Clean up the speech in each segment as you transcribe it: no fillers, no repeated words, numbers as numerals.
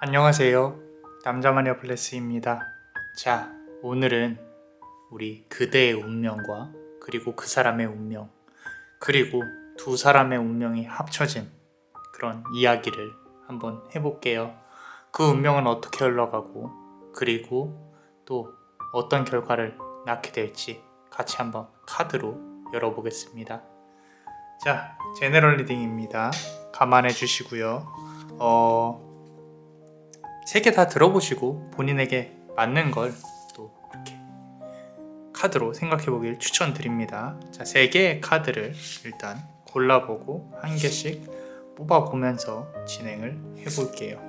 안녕하세요. 남자마녀 블레스입니다. 자, 오늘은 우리 그대의 운명과 그리고 그 사람의 운명, 그리고 두 사람의 운명이 합쳐진 그런 이야기를 한번 해볼게요. 그 운명은 어떻게 흘러가고, 그리고 또 어떤 결과를 낳게 될지 같이 한번 카드로 열어보겠습니다. 자, 제너럴 리딩입니다. 감안해 주시고요. 3개 다 들어보시고 본인에게 맞는 걸 또 이렇게 카드로 생각해 보길 추천드립니다. 자, 3개의 카드를 일단 골라보고 한 개씩 뽑아보면서 진행을 해볼게요.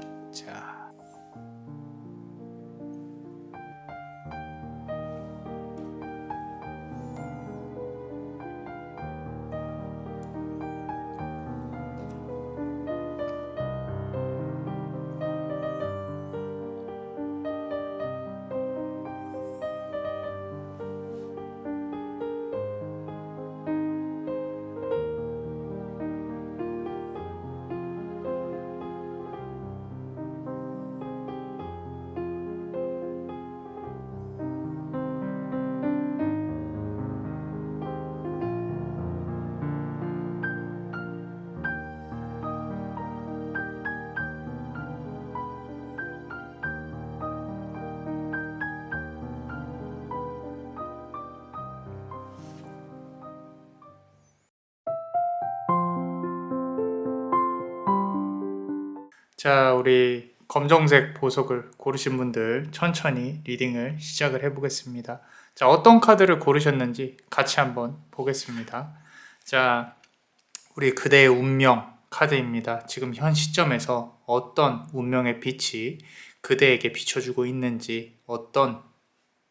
자, 우리 검정색 보석을 고르신 분들 천천히 리딩을 시작을 해보겠습니다. 자, 어떤 카드를 고르셨는지 같이 한번 보겠습니다. 자, 우리 그대의 운명 카드입니다. 지금 현 시점에서 어떤 운명의 빛이 그대에게 비춰주고 있는지, 어떤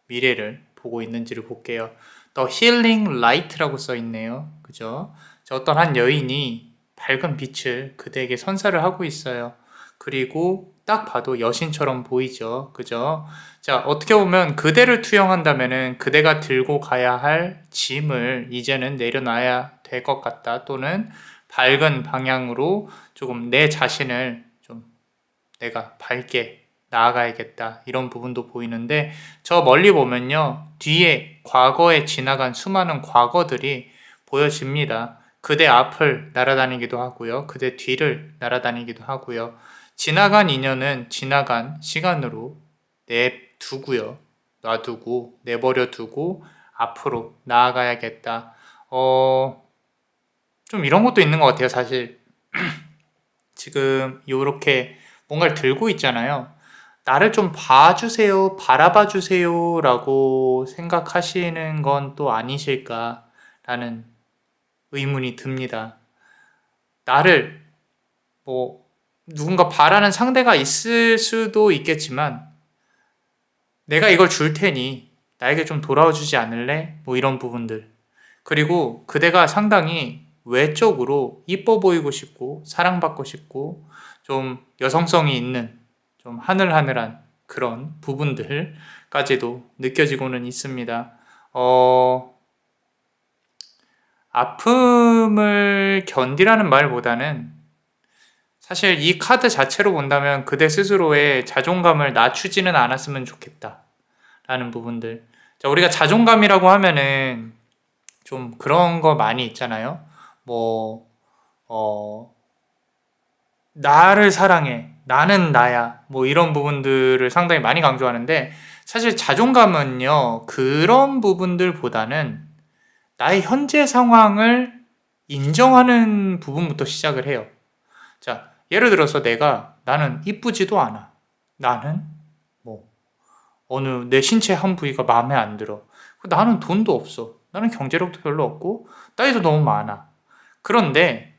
미래를 보고 있는지를 볼게요. The Healing Light라고 써 있네요. 그죠? 자, 어떤 한 여인이 밝은 빛을 그대에게 선사를 하고 있어요. 그리고 딱 봐도 여신처럼 보이죠. 그죠? 자, 어떻게 보면 그대를 투영한다면은 그대가 들고 가야 할 짐을 이제는 내려놔야 될 것 같다. 또는 밝은 방향으로 조금 내 자신을 좀 내가 밝게 나아가야겠다. 이런 부분도 보이는데, 저 멀리 보면요, 뒤에 과거에 지나간 수많은 과거들이 보여집니다. 그대 앞을 날아다니기도 하고요. 그대 뒤를 날아다니기도 하고요. 지나간 인연은 지나간 시간으로 내두고요. 놔두고 내버려 두고 앞으로 나아가야겠다. 좀 이런 것도 있는 것 같아요. 사실 지금 이렇게 뭔가를 들고 있잖아요. 나를 좀 봐주세요, 바라봐 주세요 라고 생각하시는 건 또 아니실까라는 의문이 듭니다. 나를 누군가 바라는 상대가 있을 수도 있겠지만, 내가 이걸 줄 테니 나에게 좀 돌아와 주지 않을래? 이런 부분들. 그리고 그대가 상당히 외적으로 이뻐 보이고 싶고 사랑받고 싶고 좀 여성성이 있는 좀 하늘하늘한 그런 부분들까지도 느껴지고는 있습니다. 아픔을 견디라는 말보다는 사실 이 카드 자체로 본다면 그대 스스로의 자존감을 낮추지는 않았으면 좋겠다 라는 부분들. 자, 우리가 자존감이라고 하면은 좀 그런 거 많이 있잖아요. 뭐, 나를 사랑해, 나는 나야, 이런 부분들을 상당히 많이 강조하는데, 사실 자존감은요, 그런 부분들보다는 나의 현재 상황을 인정하는 부분부터 시작을 해요. 자, 예를 들어서 나는 이쁘지도 않아. 나는 어느 내 신체 한 부위가 마음에 안 들어. 나는 돈도 없어. 나는 경제력도 별로 없고 따위도 너무 많아. 그런데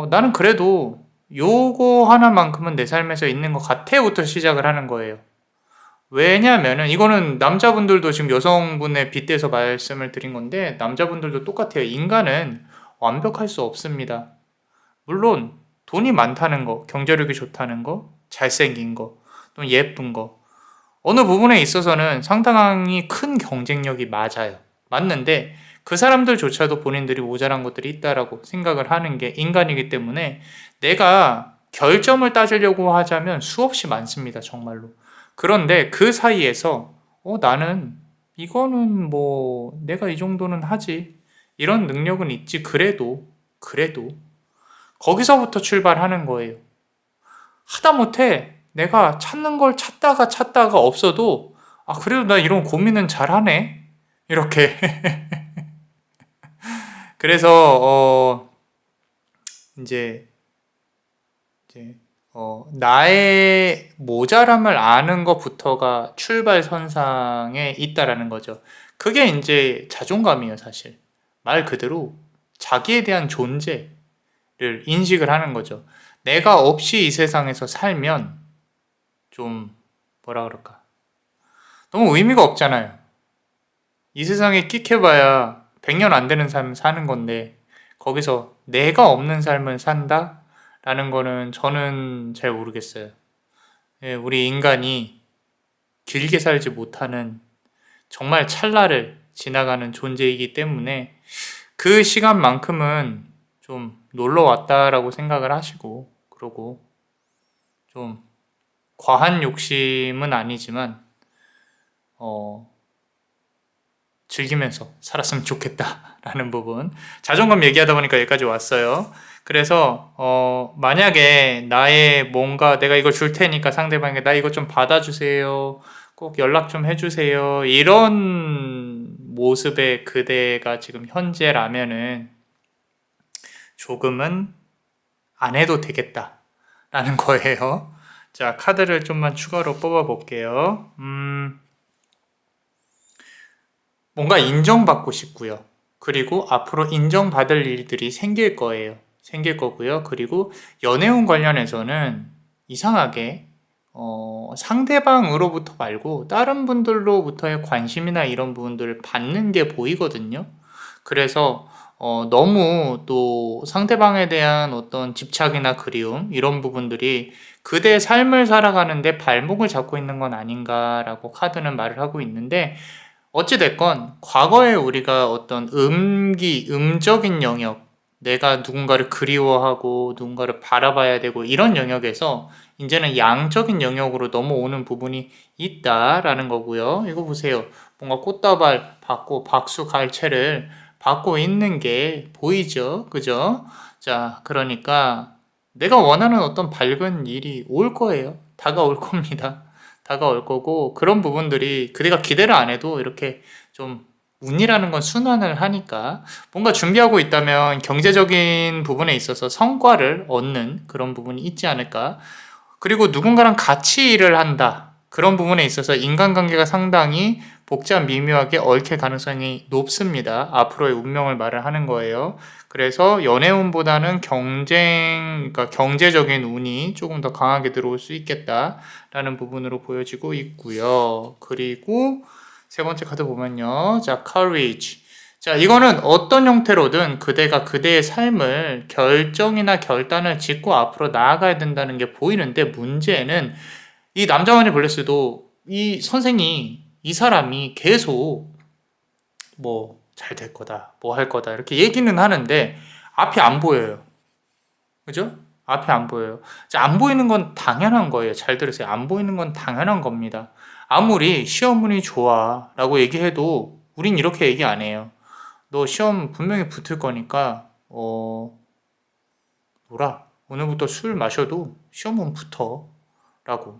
나는 그래도 요거 하나만큼은 내 삶에서 있는 것 같아부터 시작을 하는 거예요. 왜냐면은 이거는 남자분들도 지금 여성분의 빗대서 말씀을 드린 건데, 남자분들도 똑같아요. 인간은 완벽할 수 없습니다. 물론 돈이 많다는 거, 경제력이 좋다는 거, 잘생긴 거, 또 예쁜 거, 어느 부분에 있어서는 상당히 큰 경쟁력이 맞는데, 그 사람들조차도 본인들이 모자란 것들이 있다라고 생각을 하는 게 인간이기 때문에, 내가 결점을 따지려고 하자면 수없이 많습니다. 정말로. 그런데 그 사이에서 나는 이거는 뭐 내가 이 정도는 하지. 이런 능력은 있지. 그래도 거기서부터 출발하는 거예요. 하다못해 내가 찾는 걸 찾다가 없어도 그래도 나 이런 고민은 잘하네. 이렇게. 그래서 이제 나의 모자람을 아는 것부터가 출발선상에 있다라는 거죠. 그게 이제 자존감이에요, 사실. 말 그대로 자기에 대한 존재를 인식을 하는 거죠. 내가 없이 이 세상에서 살면 좀 뭐라 그럴까? 너무 의미가 없잖아요. 이 세상에 끽해봐야 100년 안 되는 삶 사는 건데 거기서 내가 없는 삶을 산다? 라는 거는 저는 잘 모르겠어요. 예, 우리 인간이 길게 살지 못하는 정말 찰나를 지나가는 존재이기 때문에 그 시간만큼은 좀 놀러 왔다라고 생각을 하시고, 그러고 좀 과한 욕심은 아니지만 즐기면서 살았으면 좋겠다라는 부분. 자존감 얘기하다 보니까 여기까지 왔어요. 그래서 만약에 나의 뭔가 내가 이거 줄 테니까 상대방에게 나 이거 좀 받아주세요. 꼭 연락 좀 해주세요. 이런 모습의 그대가 지금 현재라면은 조금은 안 해도 되겠다라는 거예요. 자, 카드를 좀만 추가로 뽑아 볼게요. 뭔가 인정받고 싶고요. 그리고 앞으로 인정받을 일들이 생길 거예요. 생길 거고요. 그리고 연애운 관련해서는 이상하게 상대방으로부터 말고 다른 분들로부터의 관심이나 이런 부분들을 받는 게 보이거든요. 그래서 너무 또 상대방에 대한 어떤 집착이나 그리움 이런 부분들이 그대의 삶을 살아가는데 발목을 잡고 있는 건 아닌가라고 카드는 말을 하고 있는데, 어찌됐건 과거에 우리가 어떤 음적인 영역, 내가 누군가를 그리워하고 누군가를 바라봐야 되고 이런 영역에서 이제는 양적인 영역으로 넘어오는 부분이 있다라는 거고요. 이거 보세요. 뭔가 꽃다발 받고 박수 갈채를 받고 있는 게 보이죠? 그죠? 자, 그러니까 내가 원하는 어떤 밝은 일이 올 거예요. 다가올 겁니다. 다가올 거고, 그런 부분들이 그대가 기대를 안 해도 이렇게 좀 운이라는 건 순환을 하니까 뭔가 준비하고 있다면 경제적인 부분에 있어서 성과를 얻는 그런 부분이 있지 않을까. 그리고 누군가랑 같이 일을 한다. 그런 부분에 있어서 인간관계가 상당히 복잡 미묘하게 얽힐 가능성이 높습니다. 앞으로의 운명을 말을 하는 거예요. 그래서 연애운보다는 그러니까 경제적인 운이 조금 더 강하게 들어올 수 있겠다라는 부분으로 보여지고 있고요. 그리고 세 번째 카드 보면요. 자, courage. 자, 이거는 어떤 형태로든 그대가 그대의 삶을 결정이나 결단을 짓고 앞으로 나아가야 된다는 게 보이는데, 문제는 이 남자만이 블레스도 이 사람이 계속 뭐 잘 될 거다, 뭐 할 거다 이렇게 얘기는 하는데 앞이 안 보여요. 그죠? 앞이 안 보여요. 자, 안 보이는 건 당연한 거예요. 잘 들으세요. 안 보이는 건 당연한 겁니다. 아무리 시험운이 좋아 라고 얘기해도 우린 이렇게 얘기 안 해요. 너 시험 분명히 붙을 거니까 놀아. 오늘부터 술 마셔도 시험은 붙어 라고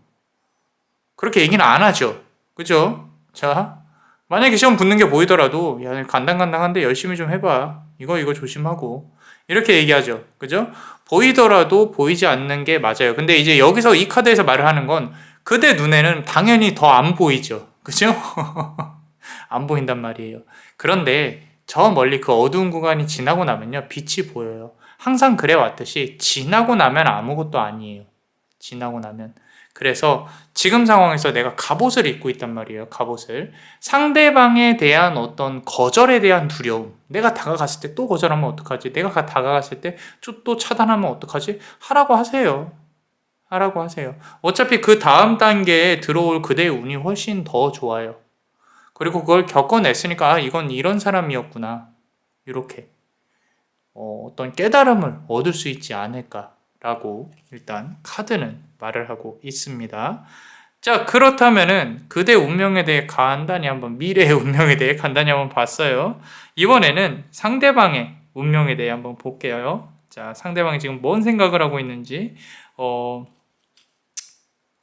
그렇게 얘기는 안 하죠. 그죠? 자, 만약에 시험 붙는 게 보이더라도 야, 간당간당한데 열심히 좀 해봐. 이거 조심하고 이렇게 얘기하죠. 그죠? 보이더라도 보이지 않는 게 맞아요. 근데 이제 여기서 이 카드에서 말을 하는 건 그대 눈에는 당연히 더 안 보이죠. 그죠? 안 보인단 말이에요. 그런데 저 멀리 그 어두운 구간이 지나고 나면요, 빛이 보여요. 항상 그래 왔듯이 지나고 나면 아무것도 아니에요. 지나고 나면. 그래서 지금 상황에서 내가 갑옷을 입고 있단 말이에요. 갑옷을. 상대방에 대한 어떤 거절에 대한 두려움. 내가 다가갔을 때 또 거절하면 어떡하지? 내가 다가갔을 때 또 차단하면 어떡하지? 하라고 하세요. 하라고 하세요. 어차피 그 다음 단계에 들어올 그대의 운이 훨씬 더 좋아요. 그리고 그걸 겪어냈으니까 이건 이런 사람이었구나. 이렇게 어떤 깨달음을 얻을 수 있지 않을까. 라고 일단 카드는 말을 하고 있습니다. 자, 그렇다면은 그대 운명에 대해 간단히 한번 미래의 운명에 대해 간단히 한번 봤어요. 이번에는 상대방의 운명에 대해 한번 볼게요. 자, 상대방이 지금 뭔 생각을 하고 있는지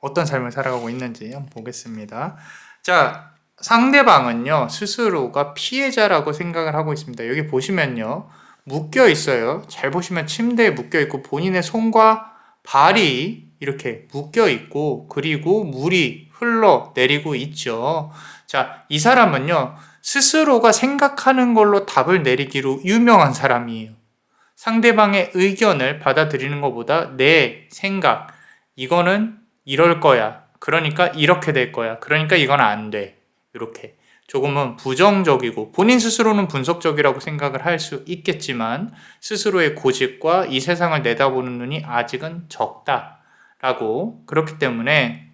어떤 삶을 살아가고 있는지 한번 보겠습니다. 자, 상대방은요 스스로가 피해자라고 생각을 하고 있습니다. 여기 보시면요 묶여 있어요. 잘 보시면 침대에 묶여 있고 본인의 손과 발이 이렇게 묶여 있고 그리고 물이 흘러 내리고 있죠. 자, 이 사람은요 스스로가 생각하는 걸로 답을 내리기로 유명한 사람이에요. 상대방의 의견을 받아들이는 것보다 내 생각, 이거는 이럴 거야. 그러니까 이렇게 될 거야. 그러니까 이건 안 돼. 이렇게 조금은 부정적이고 본인 스스로는 분석적이라고 생각을 할 수 있겠지만 스스로의 고집과 이 세상을 내다보는 눈이 아직은 적다라고. 그렇기 때문에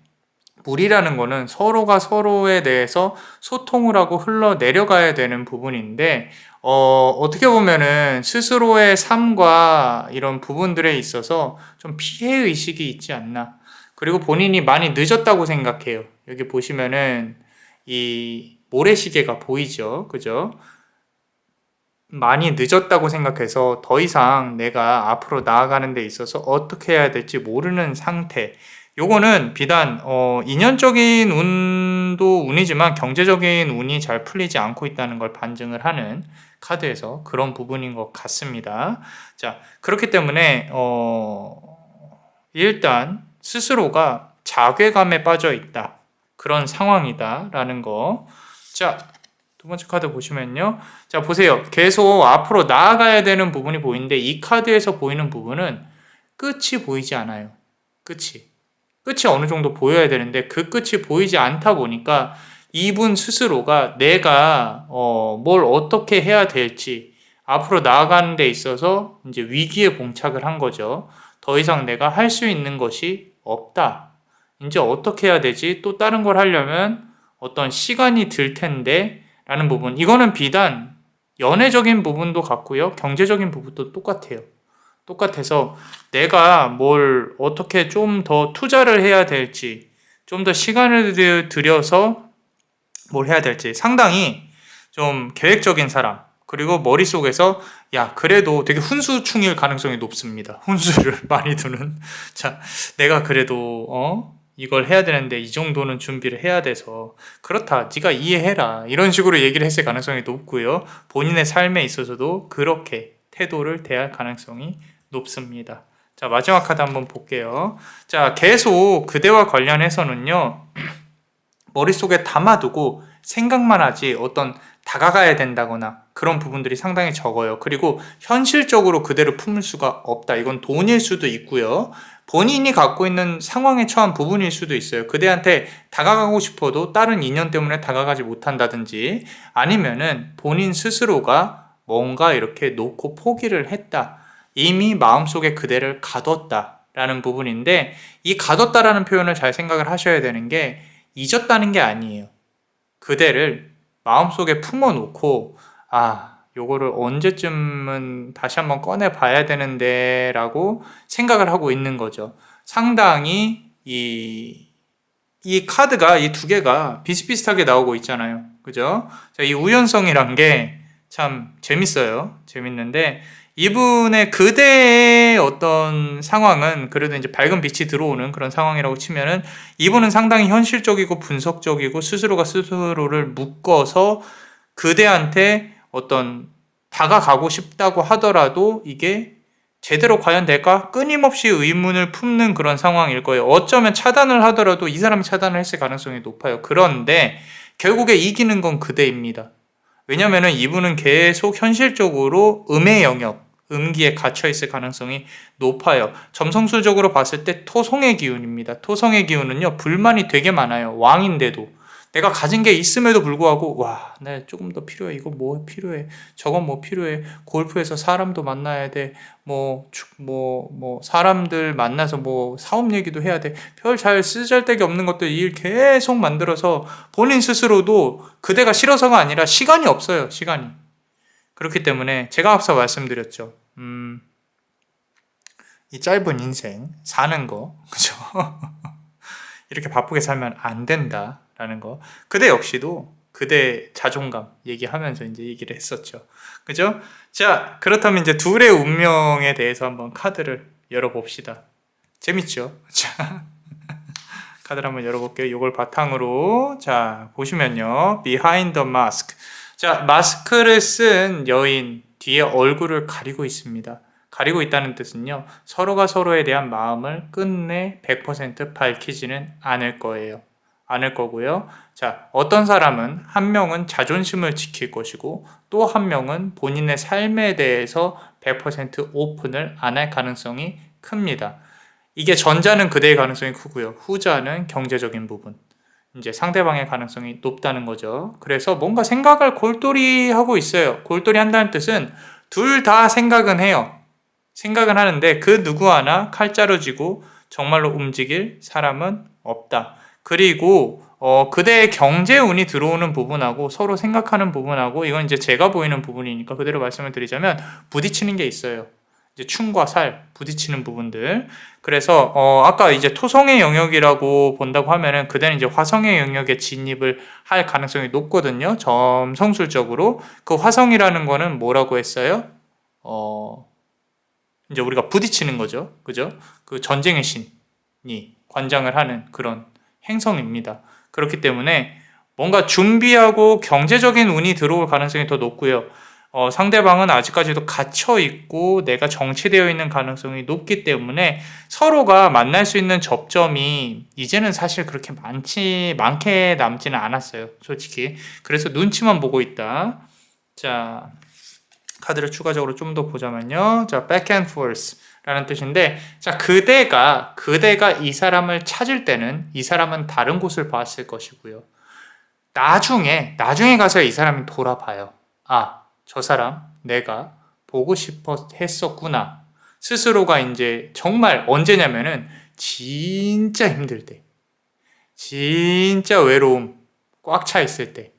물이라는 거는 서로가 서로에 대해서 소통을 하고 흘러내려가야 되는 부분인데 어떻게 보면은 스스로의 삶과 이런 부분들에 있어서 좀 피해의식이 있지 않나. 그리고 본인이 많이 늦었다고 생각해요. 여기 보시면은 이 모래시계가 보이죠? 그죠? 많이 늦었다고 생각해서 더 이상 내가 앞으로 나아가는 데 있어서 어떻게 해야 될지 모르는 상태. 요거는 비단 인연적인 운도 운이지만 경제적인 운이 잘 풀리지 않고 있다는 걸 반증을 하는 카드에서 그런 부분인 것 같습니다. 자, 그렇기 때문에 일단 스스로가 자괴감에 빠져 있다. 그런 상황이다라는 거. 자, 두 번째 카드 보시면요. 자, 보세요. 계속 앞으로 나아가야 되는 부분이 보이는데 이 카드에서 보이는 부분은 끝이 보이지 않아요. 끝이 어느 정도 보여야 되는데 그 끝이 보이지 않다 보니까 이분 스스로가 내가 뭘 어떻게 해야 될지 앞으로 나아가는 데 있어서 이제 위기에 봉착을 한 거죠. 더 이상 내가 할 수 있는 것이 없다. 이제 어떻게 해야 되지? 또 다른 걸 하려면 어떤 시간이 들 텐데 라는 부분. 이거는 비단 연애적인 부분도 같고요. 경제적인 부분도 똑같아서 내가 뭘 어떻게 좀 더 투자를 해야 될지, 좀 더 시간을 들여서 뭘 해야 될지 상당히 좀 계획적인 사람, 그리고 머릿속에서 야, 그래도 되게 훈수충일 가능성이 높습니다. 훈수를 많이 두는. 자, 내가 그래도 이걸 해야 되는데 이 정도는 준비를 해야 돼서 그렇다. 네가 이해해라. 이런 식으로 얘기를 했을 가능성이 높고요. 본인의 삶에 있어서도 그렇게 태도를 대할 가능성이 높습니다. 자, 마지막 카드 한번 볼게요. 자, 계속 그대와 관련해서는요. 머릿속에 담아두고 생각만 하지 어떤 다가가야 된다거나 그런 부분들이 상당히 적어요. 그리고 현실적으로 그대로 품을 수가 없다. 이건 돈일 수도 있고요. 본인이 갖고 있는 상황에 처한 부분일 수도 있어요. 그대한테 다가가고 싶어도 다른 인연 때문에 다가가지 못한다든지 아니면은 본인 스스로가 뭔가 이렇게 놓고 포기를 했다. 이미 마음속에 그대를 가뒀다. 라는 부분인데 이 가뒀다라는 표현을 잘 생각을 하셔야 되는 게 잊었다는 게 아니에요. 그대를 마음속에 품어놓고 요거를 언제쯤은 다시 한번 꺼내봐야 되는데 라고 생각을 하고 있는 거죠. 상당히 이 카드가 이 두 개가 비슷비슷하게 나오고 있잖아요. 그죠? 자, 이 우연성이란 게 참 재밌는데 이분의 그대의 어떤 상황은 그래도 이제 밝은 빛이 들어오는 그런 상황이라고 치면은 이분은 상당히 현실적이고 분석적이고 스스로가 스스로를 묶어서 그대한테 어떤 다가가고 싶다고 하더라도 이게 제대로 과연 될까? 끊임없이 의문을 품는 그런 상황일 거예요. 어쩌면 차단을 하더라도 이 사람이 차단을 했을 가능성이 높아요. 그런데 결국에 이기는 건 그대입니다. 왜냐면은 이분은 계속 현실적으로 음의 영역, 음기에 갇혀 있을 가능성이 높아요. 점성술적으로 봤을 때 토성의 기운입니다. 토성의 기운은요, 불만이 되게 많아요. 왕인데도. 내가 가진 게 있음에도 불구하고, 와, 나 조금 더 필요해. 이거 뭐 필요해. 저건 뭐 필요해. 골프에서 사람도 만나야 돼. 사람들 만나서 사업 얘기도 해야 돼. 별 잘 쓰잘데기 없는 것들 일 계속 만들어서 본인 스스로도 그대가 싫어서가 아니라 시간이 없어요. 시간이. 그렇기 때문에 제가 앞서 말씀드렸죠. 이 짧은 인생 사는 거, 그죠? 이렇게 바쁘게 살면 안 된다라는 거. 그대 역시도 그대 자존감 얘기하면서 이제 얘기를 했었죠. 그죠? 자, 그렇다면 이제 둘의 운명에 대해서 한번 카드를 열어봅시다. 재밌죠? 자, 카드를 한번 열어볼게요. 이걸 바탕으로 자 보시면요, Behind the Mask. 자, 마스크를 쓴 여인 뒤에 얼굴을 가리고 있습니다. 가리고 있다는 뜻은요, 서로가 서로에 대한 마음을 끝내 100% 밝히지는 않을 거예요. 않을 거고요. 자, 어떤 사람은 한 명은 자존심을 지킬 것이고 또 한 명은 본인의 삶에 대해서 100% 오픈을 안 할 가능성이 큽니다. 이게 전자는 그대의 가능성이 크고요. 후자는 경제적인 부분. 이제 상대방의 가능성이 높다는 거죠. 그래서 뭔가 생각을 골똘히 하고 있어요. 골똘히 한다는 뜻은 둘 다 생각은 해요. 생각은 하는데 그 누구 하나 칼자루 쥐고 정말로 움직일 사람은 없다. 그리고 그대의 경제 운이 들어오는 부분하고 서로 생각하는 부분하고, 이건 이제 제가 보이는 부분이니까 그대로 말씀을 드리자면 부딪히는 게 있어요. 이제 충과 살 부딪히는 부분들. 그래서 아까 이제 토성의 영역이라고 본다고 하면은 그대는 이제 화성의 영역에 진입을 할 가능성이 높거든요. 점성술적으로. 그 화성이라는 거는 뭐라고 했어요? 이제 우리가 부딪히는 거죠. 그죠? 그 전쟁의 신이 관장을 하는 그런 행성입니다. 그렇기 때문에 뭔가 준비하고 경제적인 운이 들어올 가능성이 더 높고요. 상대방은 아직까지도 갇혀 있고 내가 정체되어 있는 가능성이 높기 때문에 서로가 만날 수 있는 접점이 이제는 사실 그렇게 많게 남지는 않았어요. 솔직히. 그래서 눈치만 보고 있다. 자, 카드를 추가적으로 좀 더 보자면요. 자, back and forth 라는 뜻인데, 자, 그대가 이 사람을 찾을 때는 이 사람은 다른 곳을 봤을 것이고요. 나중에 가서 이 사람이 돌아봐요. 아, 저 사람 내가 보고 싶어 했었구나. 스스로가 이제 정말 언제냐면은 진짜 힘들 때, 진짜 외로움 꽉 차 있을 때,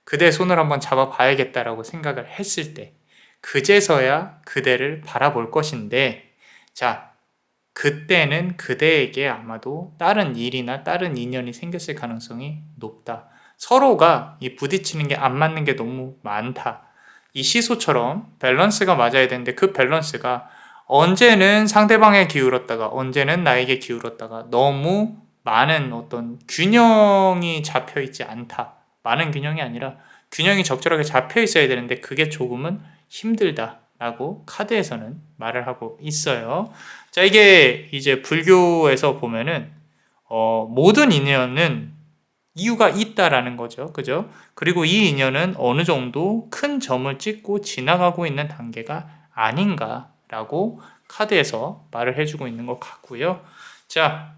그대 손을 한번 잡아봐야겠다라고 생각을 했을 때, 그제서야 그대를 바라볼 것인데, 자, 그때는 그대에게 아마도 다른 일이나 다른 인연이 생겼을 가능성이 높다. 서로가 이 부딪히는 게 안 맞는 게 너무 많다. 이 시소처럼 밸런스가 맞아야 되는데 그 밸런스가 언제는 상대방에 기울었다가 언제는 나에게 기울었다가 너무 많은 어떤 균형이 잡혀 있지 않다. 많은 균형이 아니라 균형이 적절하게 잡혀 있어야 되는데 그게 조금은 힘들다라고 카드에서는 말을 하고 있어요. 자, 이게 이제 불교에서 보면은 모든 인연은 이유가 있다라는 거죠. 그죠? 그리고 이 인연은 어느 정도 큰 점을 찍고 지나가고 있는 단계가 아닌가라고 카드에서 말을 해주고 있는 것 같고요. 자,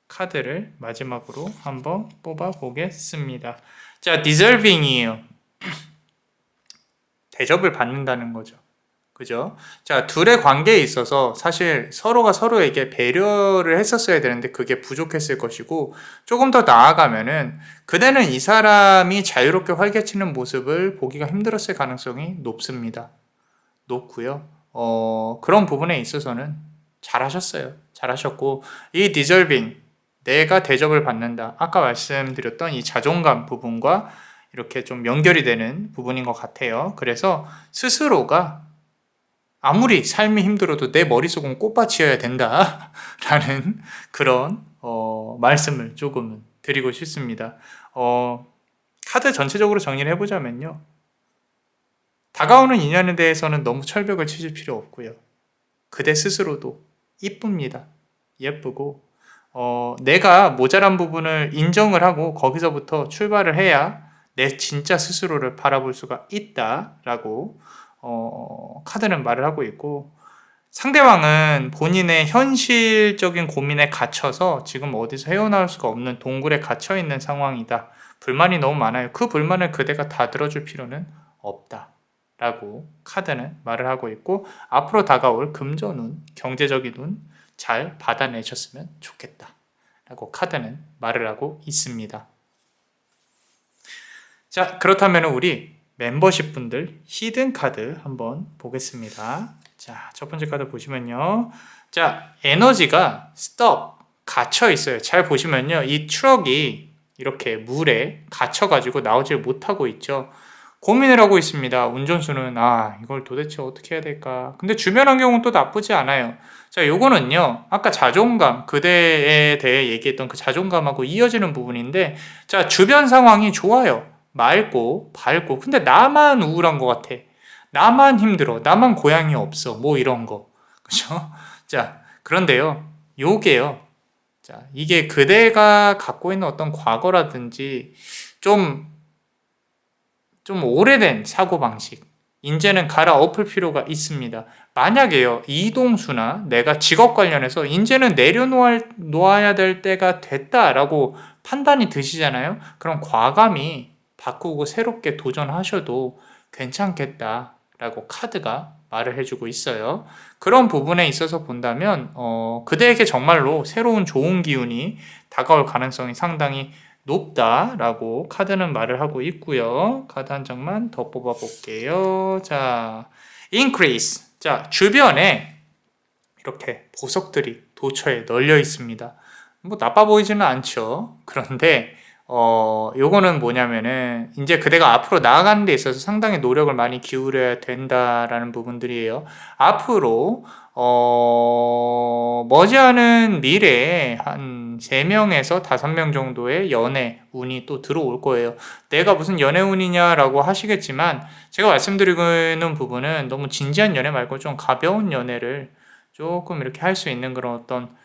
카드를 마지막으로 한번 뽑아 보겠습니다. 자, deserving이에요. 대접을 받는다는 거죠. 그죠? 자, 둘의 관계에 있어서 사실 서로가 서로에게 배려를 했었어야 되는데 그게 부족했을 것이고, 조금 더 나아가면은 그대는 이 사람이 자유롭게 활개치는 모습을 보기가 힘들었을 가능성이 높습니다. 높고요. 그런 부분에 있어서는 잘하셨어요. 잘하셨고, 이 deserving, 내가 대접을 받는다. 아까 말씀드렸던 이 자존감 부분과 이렇게 좀 연결이 되는 부분인 것 같아요. 그래서 스스로가 아무리 삶이 힘들어도 내 머릿속은 꽃밭이어야 된다 라는 그런 말씀을 조금은 드리고 싶습니다. 카드 전체적으로 정리를 해보자면요, 다가오는 인연에 대해서는 너무 철벽을 치실 필요 없고요. 그대 스스로도 이쁩니다. 예쁘고 내가 모자란 부분을 인정을 하고 거기서부터 출발을 해야 내 진짜 스스로를 바라볼 수가 있다라고 카드는 말을 하고 있고, 상대방은 본인의 현실적인 고민에 갇혀서 지금 어디서 헤어나올 수가 없는 동굴에 갇혀 있는 상황이다. 불만이 너무 많아요. 그 불만을 그대가 다 들어줄 필요는 없다 라고 카드는 말을 하고 있고, 앞으로 다가올 금전운, 경제적인 운 잘 받아내셨으면 좋겠다 라고 카드는 말을 하고 있습니다. 자, 그렇다면 우리 멤버십 분들 히든 카드 한번 보겠습니다. 자, 첫 번째 카드 보시면요, 자, 에너지가 stop, 갇혀 있어요. 잘 보시면요. 이 트럭이 이렇게 물에 갇혀가지고 나오질 못하고 있죠. 고민을 하고 있습니다. 운전수는 이걸 도대체 어떻게 해야 될까? 근데 주변 환경은 또 나쁘지 않아요. 자, 요거는요. 아까 자존감, 그대에 대해 얘기했던 그 자존감하고 이어지는 부분인데, 자, 주변 상황이 좋아요. 맑고 밝고. 근데 나만 우울한 것 같아. 나만 힘들어. 나만 고향이 없어. 뭐 이런 거. 그죠? 자, 그런데요. 요게요. 자, 이게 그대가 갖고 있는 어떤 과거라든지 좀 오래된 사고방식, 이제는 갈아엎을 필요가 있습니다. 만약에요, 이동수나 내가 직업 관련해서 이제는 내려놓아야 될 때가 됐다라고 판단이 드시잖아요? 그럼 과감히 바꾸고 새롭게 도전하셔도 괜찮겠다라고 카드가 말을 해주고 있어요. 그런 부분에 있어서 본다면, 그대에게 정말로 새로운 좋은 기운이 다가올 가능성이 상당히 높다라고 카드는 말을 하고 있고요. 카드 한 장만 더 뽑아 볼게요. 자, increase. 자, 주변에 이렇게 보석들이 도처에 널려 있습니다. 뭐 나빠 보이지는 않죠. 그런데 요거는 뭐냐면은 이제 그대가 앞으로 나아가는 데 있어서 상당히 노력을 많이 기울여야 된다라는 부분들이에요. 앞으로 머지않은 미래에 한 3명에서 5명 정도의 연애 운이 또 들어올 거예요. 내가 무슨 연애 운이냐라고 하시겠지만 제가 말씀드리는 부분은 너무 진지한 연애 말고 좀 가벼운 연애를 조금 이렇게 할 수 있는 그런 어떤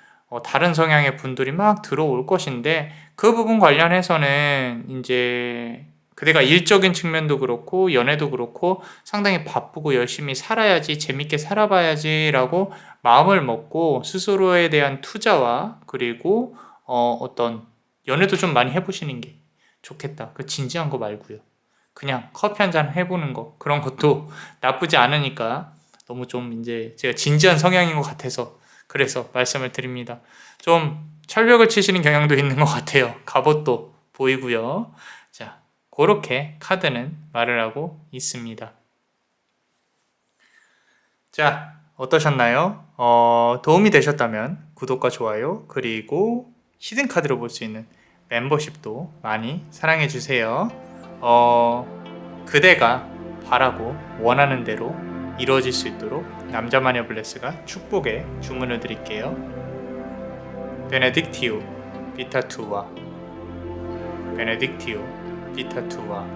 다른 성향의 분들이 막 들어올 것인데 그 부분 관련해서는 이제 그대가 일적인 측면도 그렇고 연애도 그렇고 상당히 바쁘고 열심히 살아야지 재밌게 살아봐야지라고 마음을 먹고 스스로에 대한 투자와 그리고 어떤 연애도 좀 많이 해보시는 게 좋겠다. 그 진지한 거 말고요. 그냥 커피 한 잔 해보는 거 그런 것도 나쁘지 않으니까 너무 좀 이제 제가 진지한 성향인 것 같아서 그래서 말씀을 드립니다. 좀 철벽을 치시는 경향도 있는 것 같아요. 갑옷도 보이고요. 자, 그렇게 카드는 말을 하고 있습니다. 자, 어떠셨나요? 도움이 되셨다면 구독과 좋아요 그리고 히든 카드로 볼 수 있는 멤버십도 많이 사랑해 주세요. 그대가 바라고 원하는 대로 이루어질 수 있도록 남자마녀 블레스가 축복의 주문을 드릴게요. 베네딕티오 비타투와 베네딕티오 비타투와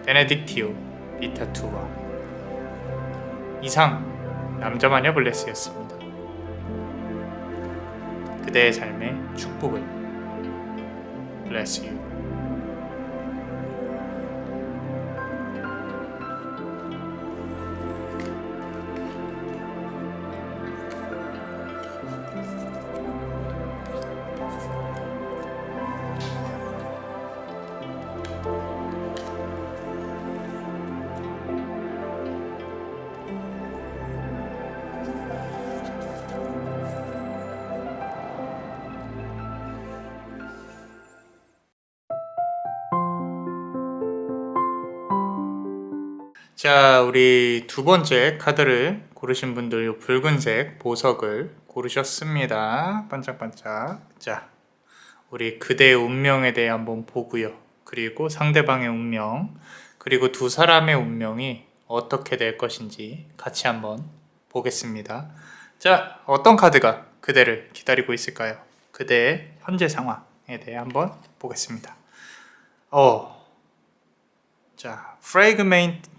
베네딕티오 비타투와 이상 남자마녀 블레스였습니다. 그대의 삶의 축복을 Bless you. 자, 우리 두 번째 카드를 고르신 분들 요 붉은색 보석을 고르셨습니다. 반짝반짝. 자, 우리 그대의 운명에 대해 한번 보고요. 그리고 상대방의 운명, 그리고 두 사람의 운명이 어떻게 될 것인지 같이 한번 보겠습니다. 자, 어떤 카드가 그대를 기다리고 있을까요? 그대의 현재 상황에 대해 한번 보겠습니다. 자, fragmented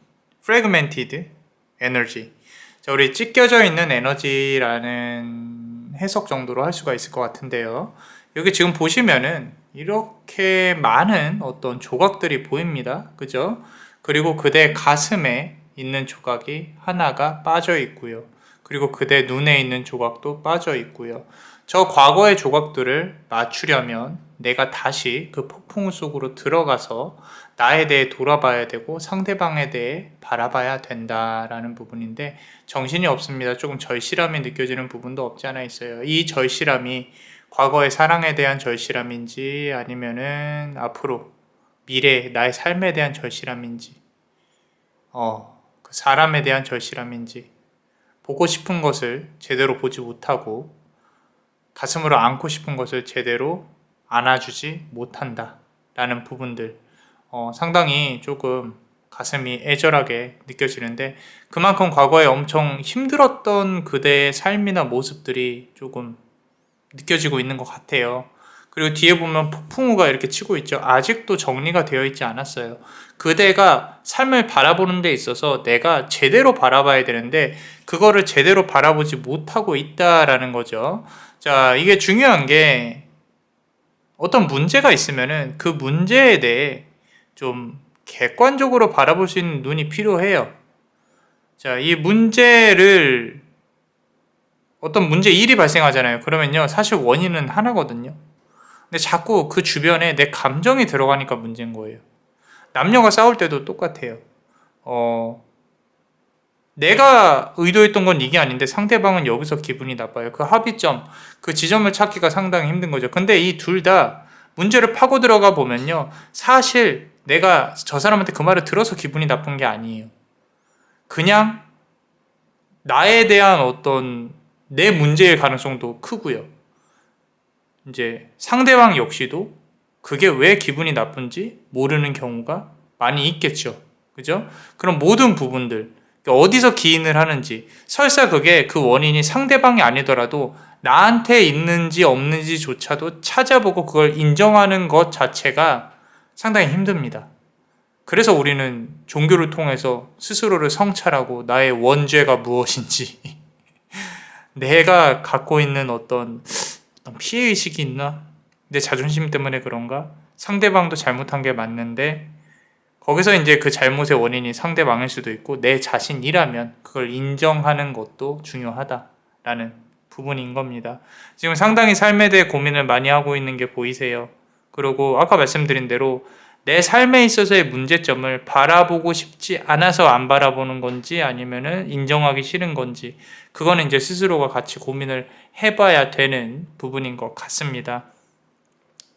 energy. 자, 우리 찢겨져 있는 에너지라는 해석 정도로 할 수가 있을 것 같은데요. 여기 지금 보시면은 이렇게 많은 어떤 조각들이 보입니다. 그죠? 그리고 그대 가슴에 있는 조각이 하나가 빠져 있고요. 그리고 그대 눈에 있는 조각도 빠져 있고요. 저 과거의 조각들을 맞추려면 내가 다시 그 폭풍 속으로 들어가서 나에 대해 돌아봐야 되고 상대방에 대해 바라봐야 된다라는 부분인데 정신이 없습니다. 조금 절실함이 느껴지는 부분도 없지 않아 있어요. 이 절실함이 과거의 사랑에 대한 절실함인지 아니면은 앞으로 미래 나의 삶에 대한 절실함인지 그 사람에 대한 절실함인지 보고 싶은 것을 제대로 보지 못하고 가슴으로 안고 싶은 것을 제대로 안아주지 못한다 라는 부분들 상당히 조금 가슴이 애절하게 느껴지는데 그만큼 과거에 엄청 힘들었던 그대의 삶이나 모습들이 조금 느껴지고 있는 것 같아요. 그리고 뒤에 보면 폭풍우가 이렇게 치고 있죠. 아직도 정리가 되어 있지 않았어요. 그대가 삶을 바라보는 데 있어서 내가 제대로 바라봐야 되는데 그거를 제대로 바라보지 못하고 있다라는 거죠. 자, 이게 중요한 게 어떤 문제가 있으면은 그 문제에 대해 좀 객관적으로 바라볼 수 있는 눈이 필요해요. 자, 이 문제를 어떤 문제 일이 발생하잖아요. 그러면요, 사실 원인은 하나거든요. 근데 자꾸 그 주변에 내 감정이 들어가니까 문제인 거예요. 남녀가 싸울 때도 똑같아요. 내가 의도했던 건 이게 아닌데 상대방은 여기서 기분이 나빠요. 그 합의점, 그 지점을 찾기가 상당히 힘든 거죠. 근데 이 둘 다 문제를 파고 들어가 보면요, 사실 내가 저 사람한테 그 말을 들어서 기분이 나쁜 게 아니에요. 그냥 나에 대한 어떤 내 문제일 가능성도 크고요. 이제 상대방 역시도 그게 왜 기분이 나쁜지 모르는 경우가 많이 있겠죠. 그죠? 그럼 모든 부분들, 어디서 기인을 하는지, 설사 그게 그 원인이 상대방이 아니더라도 나한테 있는지 없는지조차도 찾아보고 그걸 인정하는 것 자체가 상당히 힘듭니다. 그래서 우리는 종교를 통해서 스스로를 성찰하고 나의 원죄가 무엇인지 내가 갖고 있는 어떤 피해의식이 있나? 내 자존심 때문에 그런가? 상대방도 잘못한 게 맞는데 거기서 이제 그 잘못의 원인이 상대방일 수도 있고 내 자신이라면 그걸 인정하는 것도 중요하다라는 부분인 겁니다. 지금 상당히 삶에 대해 고민을 많이 하고 있는 게 보이세요. 그리고 아까 말씀드린 대로 내 삶에 있어서의 문제점을 바라보고 싶지 않아서 안 바라보는 건지 아니면은 인정하기 싫은 건지 그거는 이제 스스로가 같이 고민을 해봐야 되는 부분인 것 같습니다.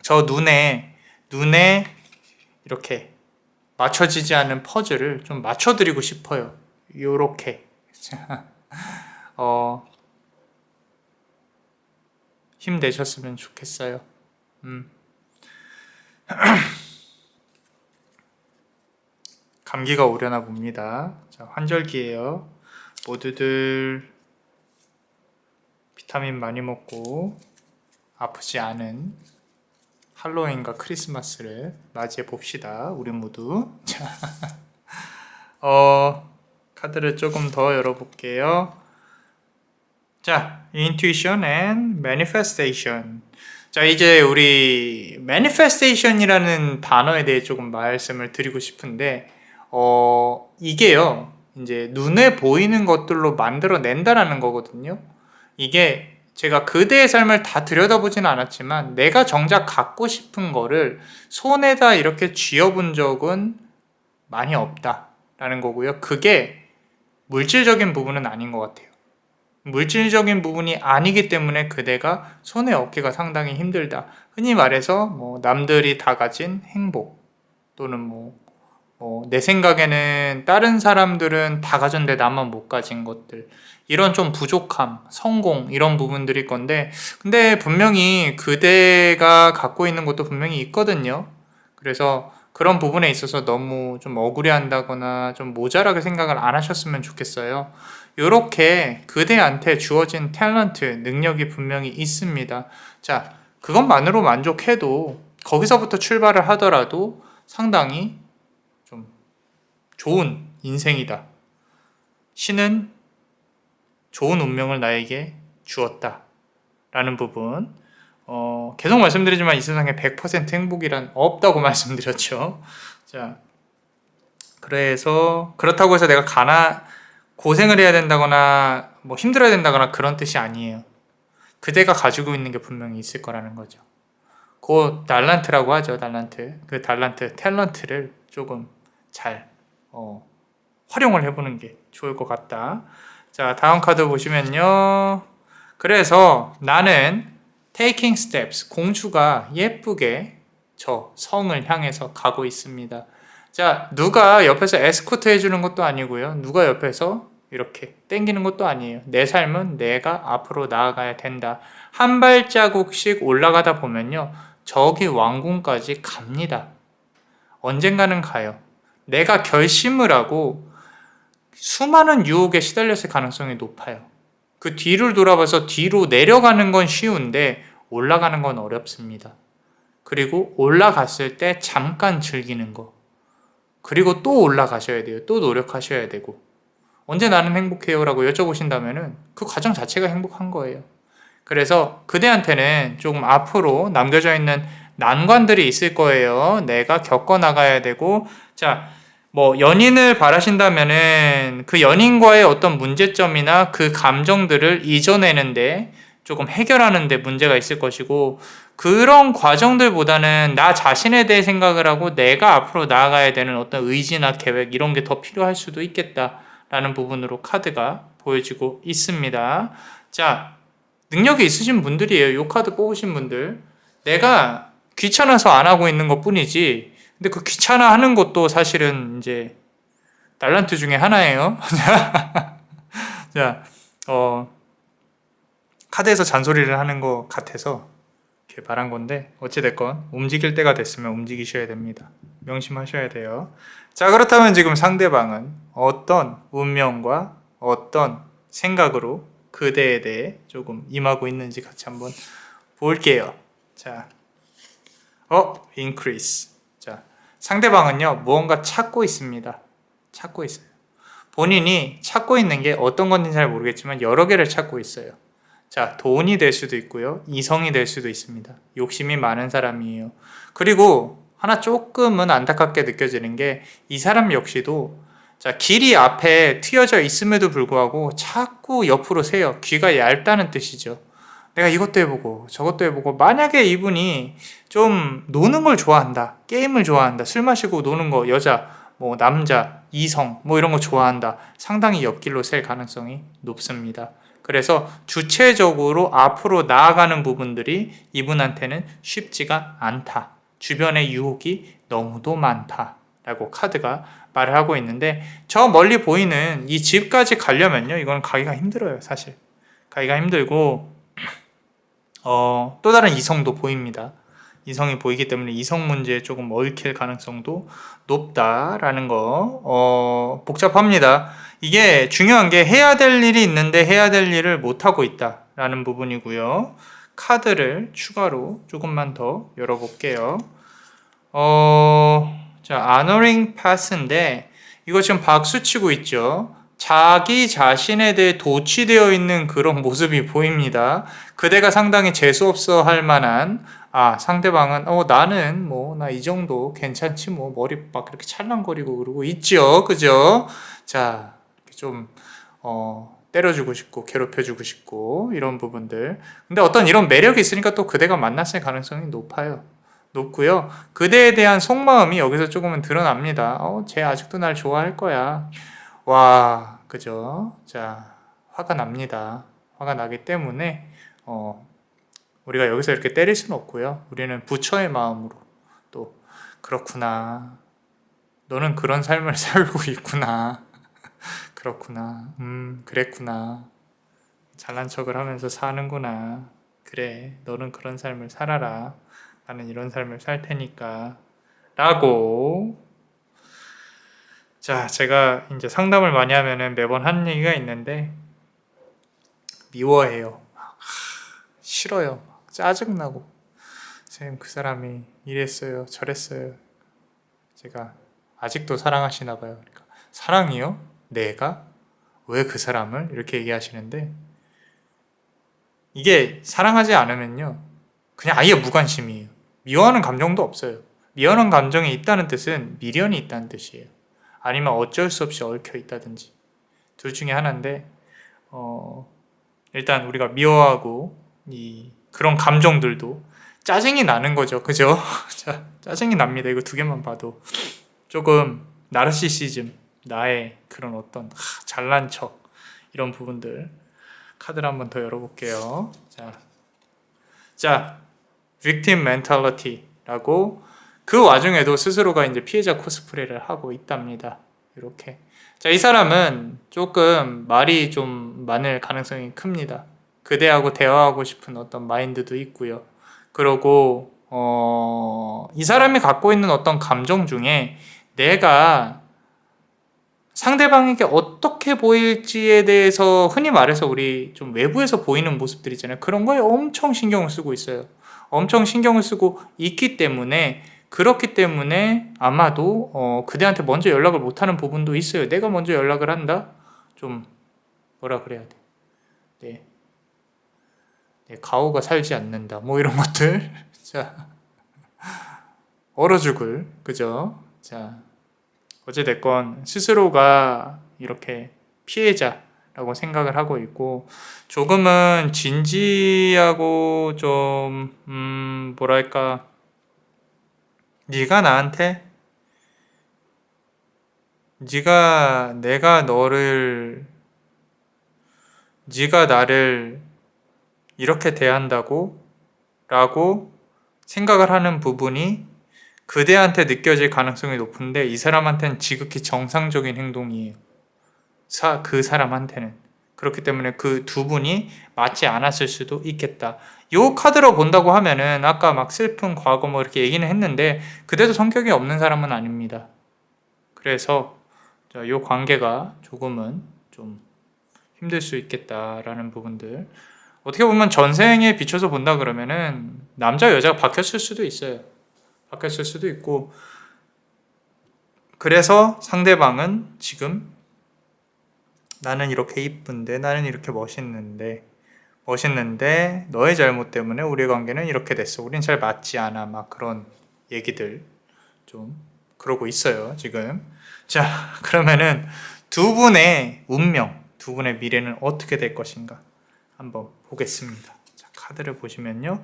저 눈에 이렇게 맞춰지지 않는 퍼즐을 좀 맞춰드리고 싶어요. 요렇게 힘내셨으면 좋겠어요. 감기가 오려나 봅니다. 자, 환절기예요. 모두들 비타민 많이 먹고 아프지 않은 할로윈과 크리스마스를 맞이해 봅시다. 우리 모두. 자, 카드를 조금 더 열어볼게요. 자, Intuition and Manifestation. 자, 이제 우리 Manifestation이라는 단어에 대해 조금 말씀을 드리고 싶은데, 이게요, 이제 눈에 보이는 것들로 만들어낸다라는 거거든요. 이게 제가 그대의 삶을 다 들여다보지는 않았지만 내가 정작 갖고 싶은 거를 손에다 이렇게 쥐어본 적은 많이 없다라는 거고요. 그게 물질적인 부분은 아닌 것 같아요. 물질적인 부분이 아니기 때문에 그대가 손에 얻기가 상당히 힘들다. 흔히 말해서 뭐 남들이 다 가진 행복 또는 내 생각에는 다른 사람들은 다 가졌는데 나만 못 가진 것들, 이런 좀 부족함, 성공, 이런 부분들일 건데, 근데 분명히 그대가 갖고 있는 것도 분명히 있거든요. 그래서 그런 부분에 있어서 너무 좀 억울해 한다거나 좀 모자라게 생각을 안 하셨으면 좋겠어요. 이렇게 그대한테 주어진 탤런트, 능력이 분명히 있습니다. 자, 그것만으로 만족해도 거기서부터 출발을 하더라도 상당히 좀 좋은 인생이다. 신은 좋은 운명을 나에게 주었다. 라는 부분. 계속 말씀드리지만 이 세상에 100% 행복이란 없다고 말씀드렸죠. 자, 그래서 그렇다고 해서 내가 고생을 해야 된다거나 뭐 힘들어야 된다거나 그런 뜻이 아니에요. 그대가 가지고 있는 게 분명히 있을 거라는 거죠. 그 달란트라고 하죠. 달란트. 그 달란트, 탤런트를 조금 잘 활용을 해보는 게 좋을 것 같다. 자, 다음 카드 보시면요. 그래서 나는 taking steps, 공주가 예쁘게 저 성을 향해서 가고 있습니다. 자, 누가 옆에서 에스코트 해주는 것도 아니고요. 누가 옆에서 이렇게 땡기는 것도 아니에요. 내 삶은 내가 앞으로 나아가야 된다. 한 발자국씩 올라가다 보면요. 저기 왕궁까지 갑니다. 언젠가는 가요. 내가 결심을 하고 수많은 유혹에 시달렸을 가능성이 높아요. 그 뒤를 돌아봐서 뒤로 내려가는 건 쉬운데 올라가는 건 어렵습니다. 그리고 올라갔을 때 잠깐 즐기는 거. 그리고 또 올라가셔야 돼요. 또 노력하셔야 되고. 언제 나는 행복해요? 라고 여쭤보신다면은 그 과정 자체가 행복한 거예요. 그래서 그대한테는 조금 앞으로 남겨져 있는 난관들이 있을 거예요. 내가 겪어나가야 되고, 자, 뭐, 연인을 바라신다면은 그 연인과의 어떤 문제점이나 그 감정들을 이겨내는데 조금 해결하는데 문제가 있을 것이고, 그런 과정들보다는 나 자신에 대해 생각을 하고 내가 앞으로 나아가야 되는 어떤 의지나 계획 이런 게 더 필요할 수도 있겠다라는 부분으로 카드가 보여지고 있습니다. 자, 능력이 있으신 분들이에요. 이 카드 뽑으신 분들. 내가 귀찮아서 안 하고 있는 것 뿐이지. 근데 그 귀찮아하는 것도 사실은 이제 달란트 중에 하나예요. 자, 카드에서 잔소리를 하는 것 같아서 이렇게 말한 건데 어찌됐건 움직일 때가 됐으면 움직이셔야 됩니다. 명심하셔야 돼요. 자, 그렇다면 지금 상대방은 어떤 운명과 어떤 생각으로 그대에 대해 조금 임하고 있는지 같이 한번 볼게요. 자, increase. 자, 상대방은요, 무언가 찾고 있습니다. 찾고 있어요. 본인이 찾고 있는 게 어떤 건지 잘 모르겠지만 여러 개를 찾고 있어요. 자, 돈이 될 수도 있고요. 이성이 될 수도 있습니다. 욕심이 많은 사람이에요. 그리고 하나 조금은 안타깝게 느껴지는 게 이 사람 역시도 자, 길이 앞에 트여져 있음에도 불구하고 자꾸 옆으로 새요. 귀가 얇다는 뜻이죠. 내가 이것도 해보고 저것도 해보고 만약에 이분이 좀 노는 걸 좋아한다. 게임을 좋아한다. 술 마시고 노는 거 여자, 뭐 남자, 이성 뭐 이런 거 좋아한다. 상당히 옆길로 셀 가능성이 높습니다. 그래서 주체적으로 앞으로 나아가는 부분들이 이분한테는 쉽지가 않다. 주변의 유혹이 너무도 많다. 라고 카드가 말을 하고 있는데 저 멀리 보이는 이 집까지 가려면요. 이건 가기가 힘들어요. 사실. 가기가 힘들고 또 다른 이성도 보입니다. 이성이 보이기 때문에 이성 문제에 조금 얽힐 가능성도 높다라는 거 복잡합니다. 이게 중요한 게 해야 될 일이 있는데 해야 될 일을 못하고 있다라는 부분이고요. 카드를 추가로 조금만 더 열어볼게요. 자, honoring past인데 이거 지금 박수 치고 있죠. 자기 자신에 대해 도취되어 있는 그런 모습이 보입니다. 그대가 상당히 재수없어 할 만한 상대방은 나는 뭐 나 이 정도 괜찮지 뭐 머리 막 그렇게 찰랑거리고 그러고 있죠. 그죠? 자, 좀 때려주고 싶고 괴롭혀주고 싶고 이런 부분들. 근데 어떤 이런 매력이 있으니까 또 그대가 만났을 가능성이 높고요. 그대에 대한 속마음이 여기서 조금은 드러납니다. 쟤 아직도 날 좋아할 거야. 와, 그죠? 자, 화가 납니다. 화가 나기 때문에 우리가 여기서 이렇게 때릴 수는 없고요. 우리는 부처의 마음으로 또 그렇구나. 너는 그런 삶을 살고 있구나. 그렇구나. 그랬구나. 잘난 척을 하면서 사는구나. 그래, 너는 그런 삶을 살아라. 나는 이런 삶을 살 테니까. 라고. 자, 제가 이제 상담을 많이 하면은 매번 하는 얘기가 있는데, 미워해요. 싫어요. 짜증나고. 선생님, 그 사람이 이랬어요. 저랬어요. 제가 아직도 사랑하시나 봐요. 그러니까, 사랑이요? 내가? 왜 그 사람을? 이렇게 얘기하시는데, 이게 사랑하지 않으면요. 그냥 아예 무관심이에요. 미워하는 감정도 없어요. 미워하는 감정이 있다는 뜻은 미련이 있다는 뜻이에요. 아니면 어쩔 수 없이 얽혀 있다든지. 둘 중에 하나인데, 일단 우리가 미워하고, 그런 감정들도 짜증이 나는 거죠. 그죠? 자, 짜증이 납니다. 이거 두 개만 봐도. 조금, 나르시시즘, 나의 그런 어떤, 잘난 척, 이런 부분들. 카드를 한번 더 열어볼게요. 자, victim mentality라고 그 와중에도 스스로가 이제 피해자 코스프레를 하고 있답니다. 이렇게. 자, 이 사람은 조금 말이 좀 많을 가능성이 큽니다. 그대하고 대화하고 싶은 어떤 마인드도 있고요. 그리고 이 사람이 갖고 있는 어떤 감정 중에 내가 상대방에게 어떻게 보일지에 대해서 흔히 말해서 우리 좀 외부에서 보이는 모습들 있잖아요. 그런 거에 엄청 신경을 쓰고 있어요. 엄청 신경을 쓰고 있기 때문에 그렇기 때문에 아마도 그대한테 먼저 연락을 못하는 부분도 있어요. 내가 먼저 연락을 한다? 좀 뭐라 그래야 돼? 네. 가오가 살지 않는다. 뭐 이런 것들. 자, 얼어 죽을. 그죠? 자, 어찌됐건 스스로가 이렇게 피해자라고 생각을 하고 있고 조금은 진지하고 좀 뭐랄까 네가 나한테 네가 나를 이렇게 대한다고 라고 생각을 하는 부분이 그대한테 느껴질 가능성이 높은데 이 사람한테는 지극히 정상적인 행동이에요. 그 사람한테는. 그렇기 때문에 그 두 분이 맞지 않았을 수도 있겠다. 요 카드로 본다고 하면은 아까 막 슬픈 과거 뭐 이렇게 얘기는 했는데 그래도 성격이 없는 사람은 아닙니다. 그래서 요 관계가 조금은 좀 힘들 수 있겠다라는 부분들. 어떻게 보면 전생에 비춰서 본다 그러면은 남자 여자가 바뀌었을 수도 있어요. 바뀌었을 수도 있고 그래서 상대방은 지금 나는 이렇게 이쁜데 나는 이렇게 멋있는데 너의 잘못 때문에 우리 관계는 이렇게 됐어. 우린 잘 맞지 않아. 막 그런 얘기들 좀 그러고 있어요 지금. 자, 그러면은 두 분의 운명, 두 분의 미래는 어떻게 될 것인가 한번 보겠습니다. 자, 카드를 보시면요.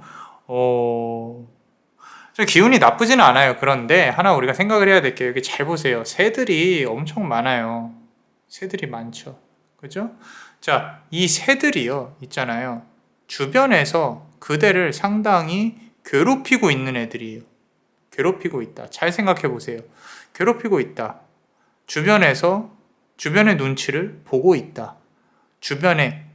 기운이 나쁘지는 않아요. 그런데 하나 우리가 생각을 해야 될 게 여기 잘 보세요. 새들이 엄청 많아요. 새들이 많죠. 그죠? 자, 이 새들이요. 있잖아요. 주변에서 그대를 상당히 괴롭히고 있는 애들이에요. 괴롭히고 있다. 잘 생각해 보세요. 괴롭히고 있다. 주변의 눈치를 보고 있다. 주변에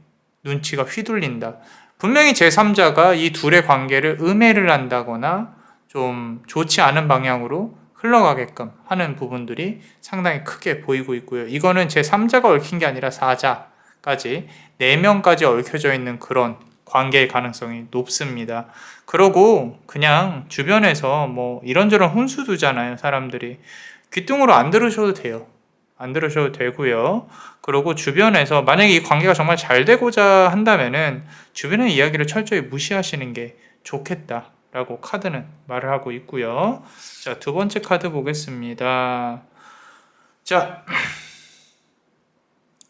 눈치가 휘둘린다. 분명히 제3자가 이 둘의 관계를 음해를 한다거나 좀 좋지 않은 방향으로 흘러가게끔 하는 부분들이 상당히 크게 보이고 있고요. 이거는 제3자가 얽힌 게 아니라 4자까지 4명까지 얽혀져 있는 그런 관계의 가능성이 높습니다. 그러고 그냥 주변에서 뭐 이런저런 훈수 두잖아요. 사람들이. 귀뚱으로 안 들으셔도 돼요. 안 들으셔도 되고요. 그리고 주변에서 만약에 이 관계가 정말 잘 되고자 한다면은 주변의 이야기를 철저히 무시하시는 게 좋겠다라고 카드는 말을 하고 있고요. 자, 두 번째 카드 보겠습니다. 자,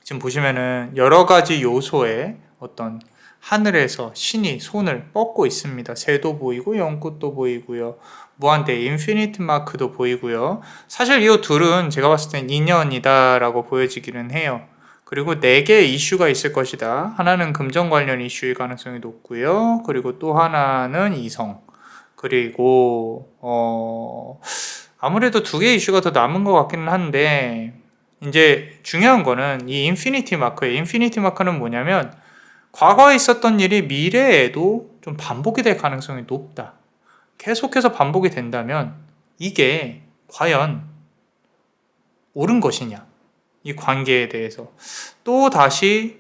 지금 보시면은 여러 가지 요소의 어떤 하늘에서 신이 손을 뻗고 있습니다. 새도 보이고 연꽃도 보이고요. 무한대 인피니트 마크도 보이고요. 사실 이 둘은 제가 봤을 땐 인연이다라고 보여지기는 해요. 그리고 4개의 이슈가 있을 것이다. 하나는 금전 관련 이슈일 가능성이 높고요. 그리고 또 하나는 이성. 그리고 아무래도 2개의 이슈가 더 남은 것 같기는 한데 이제 중요한 거는 이 인피니티 마크예요. 인피니티 마크는 뭐냐면 과거에 있었던 일이 미래에도 좀 반복이 될 가능성이 높다. 계속해서 반복이 된다면 이게 과연 옳은 것이냐, 이 관계에 대해서. 또 다시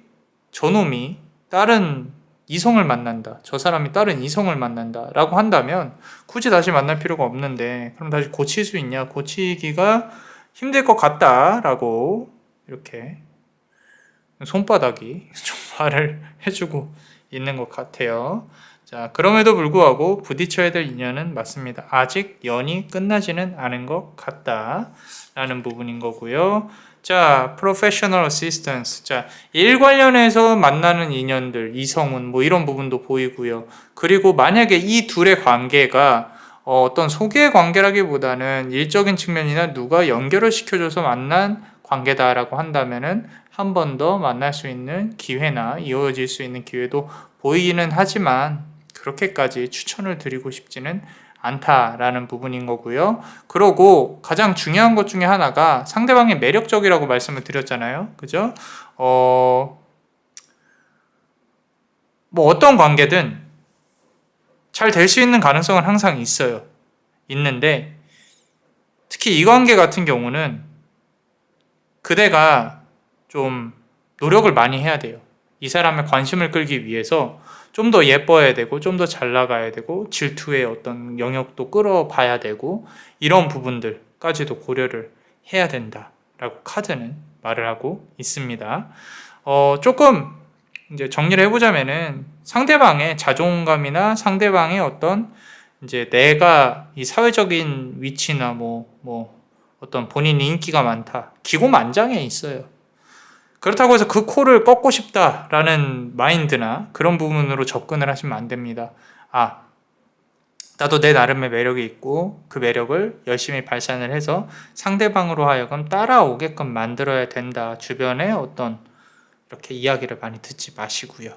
저놈이 다른 이성을 만난다, 저 사람이 다른 이성을 만난다 라고 한다면 굳이 다시 만날 필요가 없는데 그럼 다시 고칠 수 있냐, 고치기가 힘들 것 같다 라고 이렇게 손바닥이 좀 말을 해주고 있는 것 같아요. 자, 그럼에도 불구하고 부딪혀야 될 인연은 맞습니다. 아직 연이 끝나지는 않은 것 같다라는 부분인 거고요. 자, professional assistance. 자, 일 관련해서 만나는 인연들, 이성운 뭐 이런 부분도 보이고요. 그리고 만약에 이 둘의 관계가 어떤 소개 관계라기보다는 일적인 측면이나 누가 연결을 시켜줘서 만난 관계다라고 한다면은 한 번 더 만날 수 있는 기회나 이어질 수 있는 기회도 보이기는 하지만 그렇게까지 추천을 드리고 싶지는 않다라는 부분인 거고요. 그러고 가장 중요한 것 중에 하나가 상대방이 매력적이라고 말씀을 드렸잖아요. 그죠? 뭐 어떤 관계든 잘 될 수 있는 가능성은 항상 있어요. 있는데 특히 이 관계 같은 경우는 그대가 좀 노력을 많이 해야 돼요. 이 사람의 관심을 끌기 위해서 좀 더 예뻐야 되고 좀 더 잘 나가야 되고 질투의 어떤 영역도 끌어봐야 되고 이런 부분들까지도 고려를 해야 된다라고 카드는 말을 하고 있습니다. 조금 이제 정리를 해보자면은 상대방의 자존감이나 상대방의 어떤 이제 내가 이 사회적인 위치나 뭐 어떤 본인 인기가 많다 기고만장해 있어요. 그렇다고 해서 그 코를 꺾고 싶다라는 마인드나 그런 부분으로 접근을 하시면 안 됩니다. 나도 내 나름의 매력이 있고 그 매력을 열심히 발산을 해서 상대방으로 하여금 따라오게끔 만들어야 된다. 주변에 어떤 이렇게 이야기를 많이 듣지 마시고요.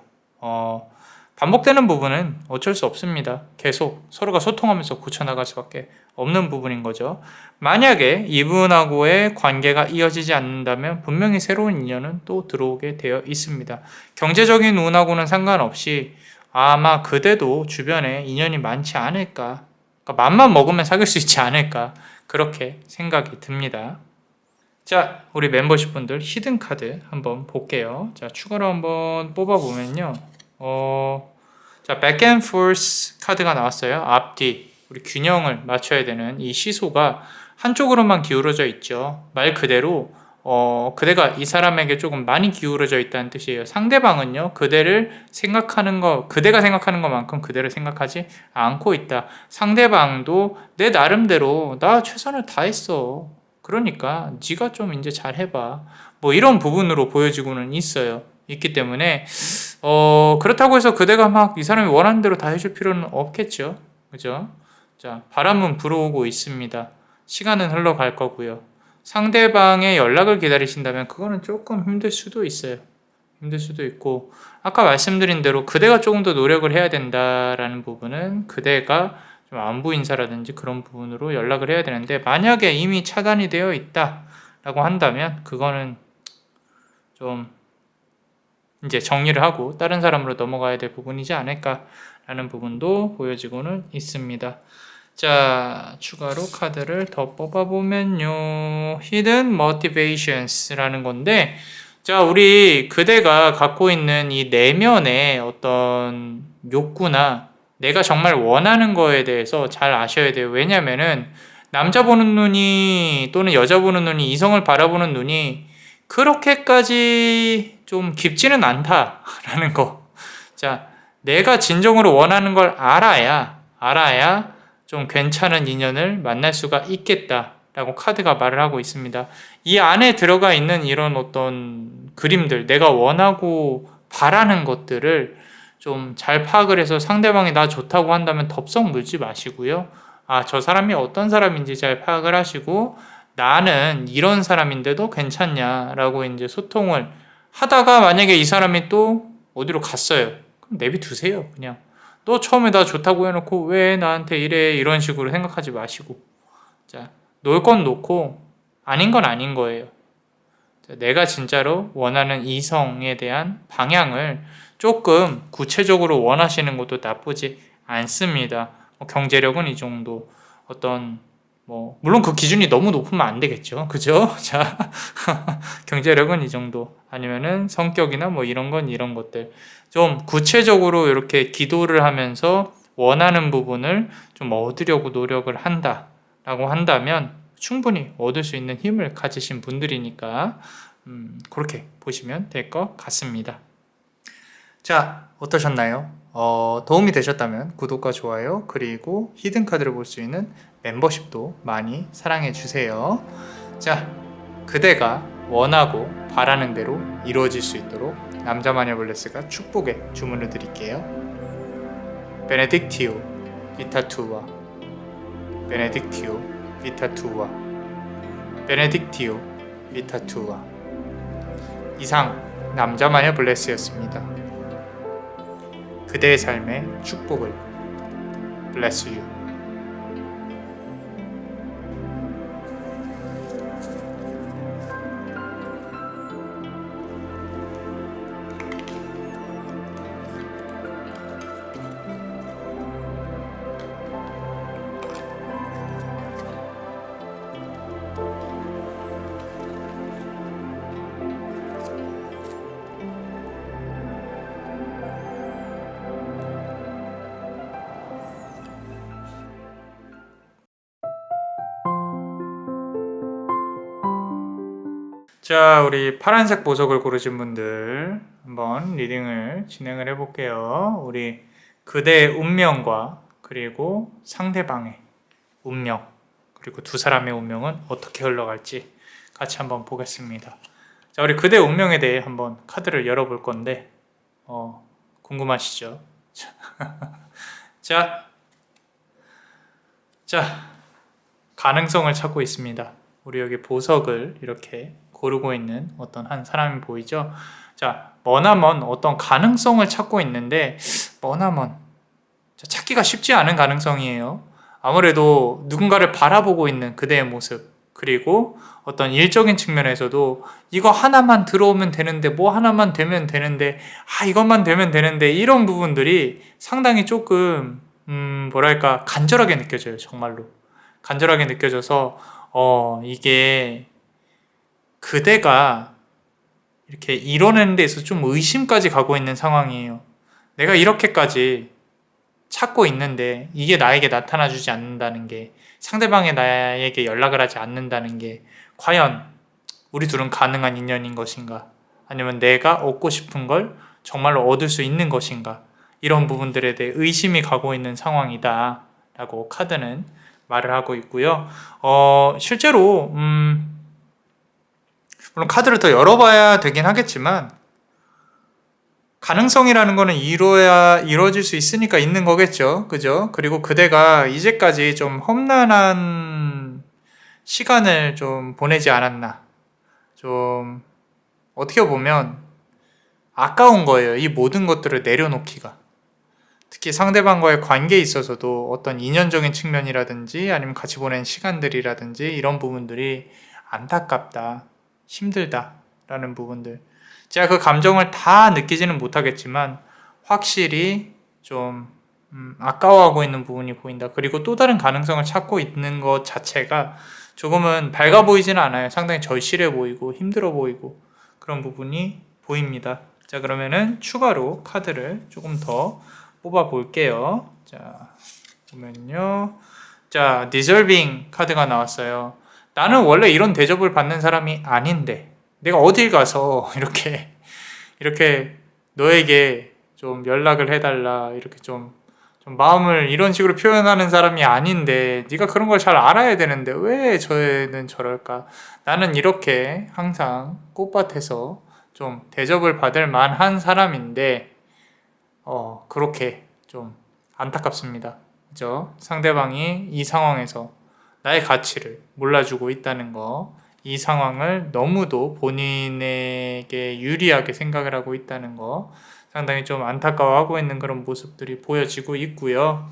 반복되는 부분은 어쩔 수 없습니다. 계속 서로가 소통하면서 고쳐나갈 수밖에 없는 부분인 거죠. 만약에 이분하고의 관계가 이어지지 않는다면 분명히 새로운 인연은 또 들어오게 되어 있습니다. 경제적인 운하고는 상관없이 아마 그대도 주변에 인연이 많지 않을까, 그러니까 맘만 먹으면 사귈 수 있지 않을까, 그렇게 생각이 듭니다. 자, 우리 멤버십 분들 히든 카드 한번 볼게요. 자, 추가로 한번 뽑아보면요. 자, back and forth 카드가 나왔어요. 앞뒤, 우리 균형을 맞춰야 되는 이 시소가 한쪽으로만 기울어져 있죠. 말 그대로 그대가 이 사람에게 조금 많이 기울어져 있다는 뜻이에요. 상대방은요, 그대가 생각하는 것만큼 그대를 생각하지 않고 있다. 상대방도 내 나름대로 나 최선을 다했어. 그러니까 네가 좀 이제 잘 해봐. 뭐 이런 부분으로 보여지고는 있어요. 있기 때문에 그렇다고 해서 그대가 막 이 사람이 원하는 대로 다 해줄 필요는 없겠죠. 그죠? 자, 바람은 불어오고 있습니다. 시간은 흘러갈 거고요. 상대방의 연락을 기다리신다면 그거는 조금 힘들 수도 있어요. 힘들 수도 있고 아까 말씀드린 대로 그대가 조금 더 노력을 해야 된다라는 부분은 그대가 좀 안부 인사라든지 그런 부분으로 연락을 해야 되는데 만약에 이미 차단이 되어 있다라고 한다면 그거는 좀 이제 정리를 하고 다른 사람으로 넘어가야 될 부분이지 않을까라는 부분도 보여지고는 있습니다. 자, 추가로 카드를 더 뽑아보면요. Hidden Motivations라는 건데 자, 우리 그대가 갖고 있는 이 내면의 어떤 욕구나 내가 정말 원하는 거에 대해서 잘 아셔야 돼요. 왜냐면은 남자 보는 눈이 또는 여자 보는 눈이 이성을 바라보는 눈이 그렇게까지 좀 깊지는 않다라는 거. 자, 내가 진정으로 원하는 걸 알아야 좀 괜찮은 인연을 만날 수가 있겠다라고 카드가 말을 하고 있습니다. 이 안에 들어가 있는 이런 어떤 그림들, 내가 원하고 바라는 것들을 좀 잘 파악을 해서 상대방이 나 좋다고 한다면 덥석 물지 마시고요. 저 사람이 어떤 사람인지 잘 파악을 하시고 나는 이런 사람인데도 괜찮냐라고 이제 소통을 하다가 만약에 이 사람이 또 어디로 갔어요. 그럼 내비두세요. 그냥. 너 처음에 나 좋다고 해놓고 왜 나한테 이래 이런 식으로 생각하지 마시고 자, 놓을 건 놓고 아닌 건 아닌 거예요. 자, 내가 진짜로 원하는 이성에 대한 방향을 조금 구체적으로 원하시는 것도 나쁘지 않습니다. 경제력은 이 정도 어떤 물론 그 기준이 너무 높으면 안 되겠죠. 그죠? 자, 경제력은 이 정도. 아니면은 성격이나 이런 건 이런 것들. 좀 구체적으로 이렇게 기도를 하면서 원하는 부분을 좀 얻으려고 노력을 한다라고 한다면 충분히 얻을 수 있는 힘을 가지신 분들이니까 그렇게 보시면 될 것 같습니다. 자, 어떠셨나요? 도움이 되셨다면 구독과 좋아요 그리고 히든 카드를 볼 수 있는 멤버십도 많이 사랑해 주세요. 자, 그대가 원하고 바라는 대로 이루어질 수 있도록 남자마녀 블레스가 축복의 주문을 드릴게요. 베네딕티오 비타투아 베네딕티오 비타투아 베네딕티오 비타투아 이상 남자마녀 블레스였습니다. 그대의 삶의 축복을 bless you. 자, 우리 파란색 보석을 고르신 분들 한번 리딩을 진행을 해볼게요. 우리 그대의 운명과 그리고 상대방의 운명, 그리고 두 사람의 운명은 어떻게 흘러갈지 같이 한번 보겠습니다. 자, 우리 그대의 운명에 대해 한번 카드를 열어볼 건데 궁금하시죠? 자, 가능성을 찾고 있습니다. 우리 여기 보석을 이렇게 고르고 있는 어떤 한 사람이 보이죠? 자, 머나먼 어떤 가능성을 찾고 있는데 머나먼 찾기가 쉽지 않은 가능성이에요. 아무래도 누군가를 바라보고 있는 그대의 모습, 그리고 어떤 일적인 측면에서도 이거 하나만 들어오면 되는데, 뭐 하나만 되면 되는데, 이것만 되면 되는데, 이런 부분들이 상당히 조금 뭐랄까 간절하게 느껴져요. 정말로 간절하게 느껴져서 이게 그대가 이렇게 이뤄내는 데 있어서 좀 의심까지 가고 있는 상황이에요. 내가 이렇게까지 찾고 있는데 이게 나에게 나타나주지 않는다는 게, 상대방이 나에게 연락을 하지 않는다는 게 과연 우리 둘은 가능한 인연인 것인가, 아니면 내가 얻고 싶은 걸 정말로 얻을 수 있는 것인가, 이런 부분들에 대해 의심이 가고 있는 상황이다 라고 카드는 말을 하고 있고요. 실제로 물론 카드를 더 열어봐야 되긴 하겠지만 가능성이라는 거는 이루어질 수 있으니까 있는 거겠죠. 그죠? 그리고 그대가 이제까지 좀 험난한 시간을 좀 보내지 않았나. 좀 어떻게 보면 아까운 거예요. 이 모든 것들을 내려놓기가. 특히 상대방과의 관계에 있어서도 어떤 인연적인 측면이라든지 아니면 같이 보낸 시간들이라든지 이런 부분들이 안타깝다, 힘들다 라는 부분들, 제가 그 감정을 다 느끼지는 못하겠지만 확실히 좀 아까워하고 있는 부분이 보인다. 그리고 또 다른 가능성을 찾고 있는 것 자체가 조금은 밝아 보이지는 않아요. 상당히 절실해 보이고 힘들어 보이고 그런 부분이 보입니다. 자, 그러면은 추가로 카드를 조금 더 뽑아 볼게요. 자, 보면요. 자, deserving 카드가 나왔어요. 나는 원래 이런 대접을 받는 사람이 아닌데 내가 어딜 가서 이렇게 너에게 좀 연락을 해달라, 이렇게 좀 마음을 이런 식으로 표현하는 사람이 아닌데 네가 그런 걸 잘 알아야 되는데 왜 저애는 저럴까? 나는 이렇게 항상 꽃밭에서 좀 대접을 받을 만한 사람인데 그렇게 좀 안타깝습니다. 그죠? 상대방이 이 상황에서 나의 가치를 몰라주고 있다는 거, 이 상황을 너무도 본인에게 유리하게 생각을 하고 있다는 거, 상당히 좀 안타까워하고 있는 그런 모습들이 보여지고 있고요.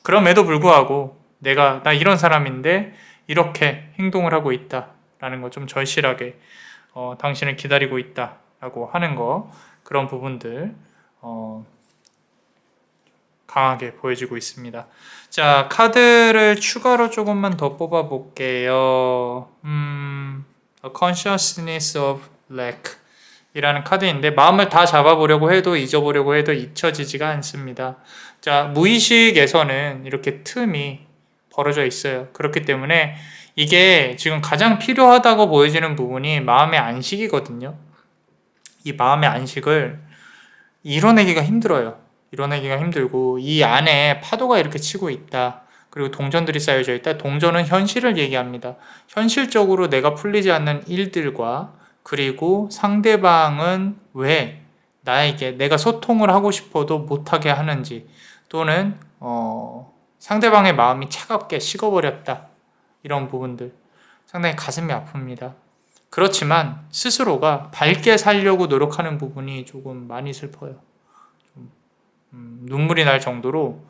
그럼에도 불구하고 나 이런 사람인데 이렇게 행동을 하고 있다라는 거, 좀 절실하게 당신을 기다리고 있다라고 하는 거, 그런 부분들 강하게 보여지고 있습니다. 자, 카드를 추가로 조금만 더 뽑아 볼게요. A Consciousness of Lack 이라는 카드인데, 마음을 다 잡아보려고 해도 잊어보려고 해도 잊혀지지가 않습니다. 자, 무의식에서는 이렇게 틈이 벌어져 있어요. 그렇기 때문에 이게 지금 가장 필요하다고 보여지는 부분이 마음의 안식이거든요. 이 마음의 안식을 이뤄내기가 힘들어요. 이뤄내기가 힘들고, 이 안에 파도가 이렇게 치고 있다, 그리고 동전들이 쌓여져 있다. 동전은 현실을 얘기합니다. 현실적으로 내가 풀리지 않는 일들과, 그리고 상대방은 왜 나에게 내가 소통을 하고 싶어도 못하게 하는지, 또는 상대방의 마음이 차갑게 식어버렸다, 이런 부분들 상당히 가슴이 아픕니다. 그렇지만 스스로가 밝게 살려고 노력하는 부분이 조금 많이 슬퍼요. 눈물이 날 정도로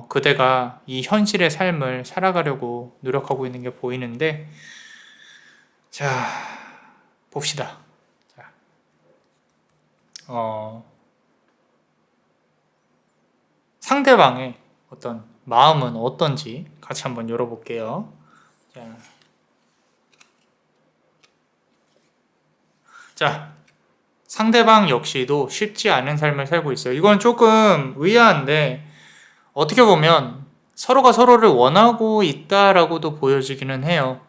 그대가 이 현실의 삶을 살아가려고 노력하고 있는 게 보이는데, 자, 봅시다. 자, 상대방의 어떤 마음은 어떤지 같이 한번 열어볼게요. 자, 상대방 역시도 쉽지 않은 삶을 살고 있어요. 이건 조금 의아한데 어떻게 보면 서로가 서로를 원하고 있다라고도 보여지기는 해요.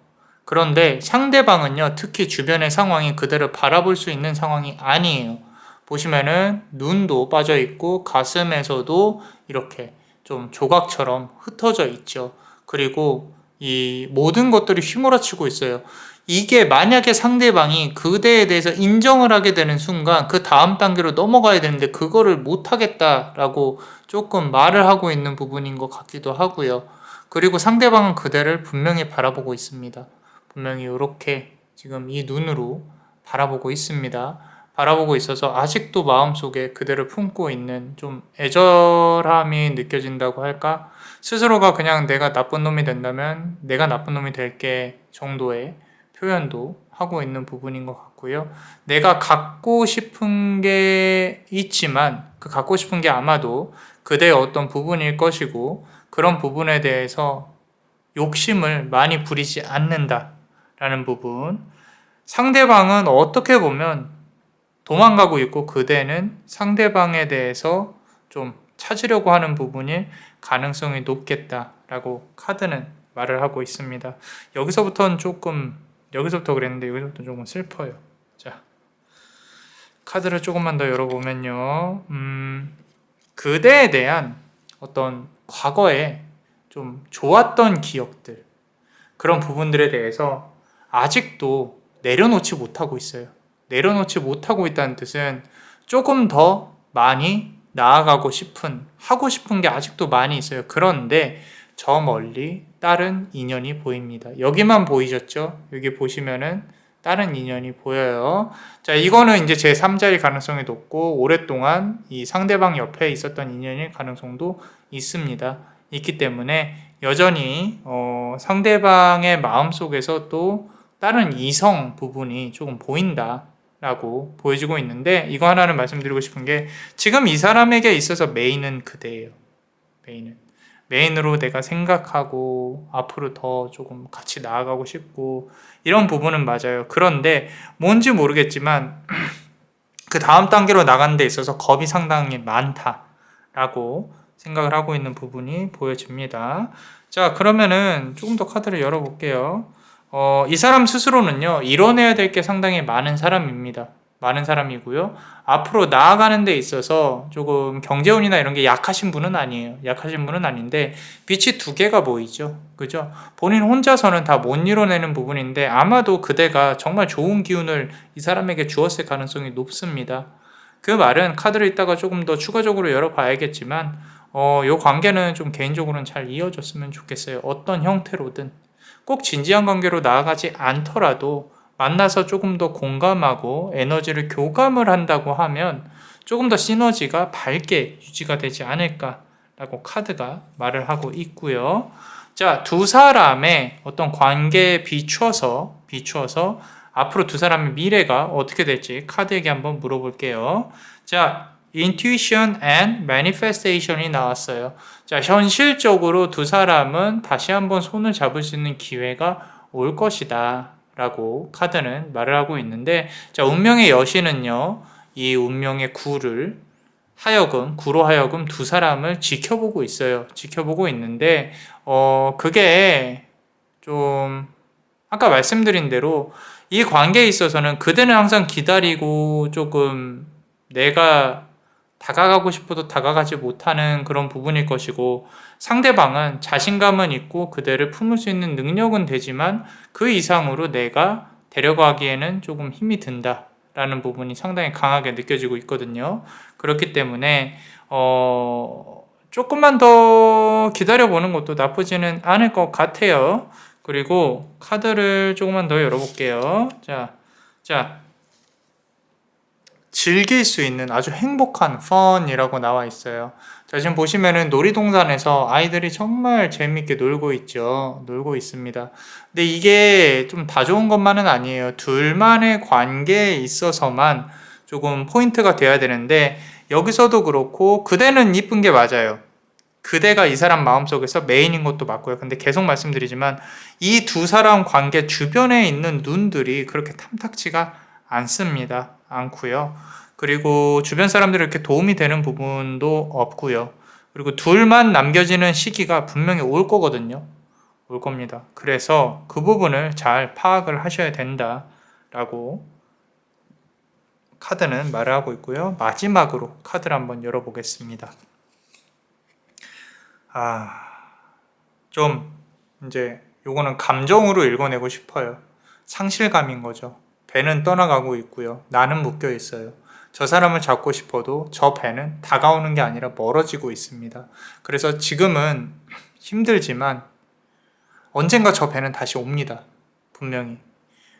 그런데 상대방은요, 특히 주변의 상황이 그대로 바라볼 수 있는 상황이 아니에요. 보시면은 눈도 빠져 있고 가슴에서도 이렇게 좀 조각처럼 흩어져 있죠. 그리고 이 모든 것들이 휘몰아치고 있어요. 이게 만약에 상대방이 그대에 대해서 인정을 하게 되는 순간 그 다음 단계로 넘어가야 되는데 그거를 못 하겠다라고 조금 말을 하고 있는 부분인 것 같기도 하고요. 그리고 상대방은 그대를 분명히 바라보고 있습니다. 분명히 이렇게 지금 이 눈으로 바라보고 있습니다. 바라보고 있어서 아직도 마음속에 그대를 품고 있는 좀 애절함이 느껴진다고 할까? 스스로가 그냥 내가 나쁜 놈이 된다면 내가 나쁜 놈이 될게 정도의 표현도 하고 있는 부분인 것 같고요. 내가 갖고 싶은 게 있지만 그 갖고 싶은 게 아마도 그대의 어떤 부분일 것이고 그런 부분에 대해서 욕심을 많이 부리지 않는다라는 부분. 상대방은 어떻게 보면 도망가고 있고 그대는 상대방에 대해서 좀 찾으려고 하는 부분일 가능성이 높겠다라고 카드는 말을 하고 있습니다. 여기서부터 그랬는데 여기서부터 조금 슬퍼요. 자, 카드를 조금만 더 열어보면요. 그대에 대한 어떤 과거에 좀 좋았던 기억들, 그런 부분들에 대해서 아직도 내려놓지 못하고 있어요. 내려놓지 못하고 있다는 뜻은 조금 더 많이 나아가고 하고 싶은 게 아직도 많이 있어요. 그런데 저 멀리 다른 인연이 보입니다. 여기만 보이셨죠? 여기 보시면은 다른 인연이 보여요. 자, 이거는 이제 제 3자일 가능성이 높고 오랫동안 이 상대방 옆에 있었던 인연일 가능성도 있습니다. 있기 때문에 여전히 상대방의 마음속에서 또 다른 이성 부분이 조금 보인다라고 보여지고 있는데, 이거 하나는 말씀드리고 싶은 게 지금 이 사람에게 있어서 메인은 그대예요. 메인으로 내가 생각하고 앞으로 더 조금 같이 나아가고 싶고 이런 부분은 맞아요. 그런데 뭔지 모르겠지만 그 다음 단계로 나가는 데 있어서 겁이 상당히 많다라고 생각을 하고 있는 부분이 보여집니다. 자, 그러면은 조금 더 카드를 열어볼게요. 이 사람 스스로는요, 이뤄내야 될 게 상당히 많은 사람입니다. 많은 사람이고요. 앞으로 나아가는 데 있어서 조금 경제운이나 이런 게 약하신 분은 아니에요. 약하신 분은 아닌데 빛이 두 개가 보이죠. 그죠? 본인 혼자서는 다 못 이뤄내는 부분인데 아마도 그대가 정말 좋은 기운을 이 사람에게 주었을 가능성이 높습니다. 그 말은 카드를 이따가 조금 더 추가적으로 열어봐야겠지만 요 관계는 좀 개인적으로는 잘 이어졌으면 좋겠어요. 어떤 형태로든 꼭 진지한 관계로 나아가지 않더라도 만나서 조금 더 공감하고 에너지를 교감을 한다고 하면 조금 더 시너지가 밝게 유지가 되지 않을까라고 카드가 말을 하고 있고요. 자, 두 사람의 어떤 관계에 비추어서 앞으로 두 사람의 미래가 어떻게 될지 카드에게 한번 물어볼게요. 자, Intuition and Manifestation이 나왔어요. 자, 현실적으로 두 사람은 다시 한번 손을 잡을 수 있는 기회가 올 것이다 라고 카드는 말을 하고 있는데, 자, 운명의 여신은요, 이 운명의 구로 하여금 두 사람을 지켜보고 있어요. 지켜보고 있는데 그게 좀 아까 말씀드린 대로 이 관계에 있어서는 그대는 항상 기다리고 조금 내가 다가가고 싶어도 다가가지 못하는 그런 부분일 것이고, 상대방은 자신감은 있고 그대를 품을 수 있는 능력은 되지만 그 이상으로 내가 데려가기에는 조금 힘이 든다라는 부분이 상당히 강하게 느껴지고 있거든요. 그렇기 때문에 조금만 더 기다려보는 것도 나쁘지는 않을 것 같아요. 그리고 카드를 조금만 더 열어볼게요. 자, 즐길 수 있는 아주 행복한 fun이라고 나와 있어요. 자, 지금 보시면은 놀이동산에서 아이들이 정말 재밌게 놀고 있습니다. 근데 이게 좀 다 좋은 것만은 아니에요. 둘만의 관계에 있어서만 조금 포인트가 돼야 되는데, 여기서도 그렇고 그대는 이쁜 게 맞아요. 그대가 이 사람 마음속에서 메인인 것도 맞고요. 근데 계속 말씀드리지만 이 두 사람 관계 주변에 있는 눈들이 그렇게 탐탁지가 않고요. 그리고 주변 사람들이 이렇게 도움이 되는 부분도 없고요. 그리고 둘만 남겨지는 시기가 분명히 올 거거든요. 올 겁니다. 그래서 그 부분을 잘 파악을 하셔야 된다라고 카드는 말을 하고 있고요. 마지막으로 카드를 한번 열어보겠습니다. 좀 이제 요거는 감정으로 읽어내고 싶어요. 상실감인 거죠. 배는 떠나가고 있고요. 나는 묶여 있어요. 저 사람을 잡고 싶어도 저 배는 다가오는 게 아니라 멀어지고 있습니다. 그래서 지금은 힘들지만 언젠가 저 배는 다시 옵니다. 분명히.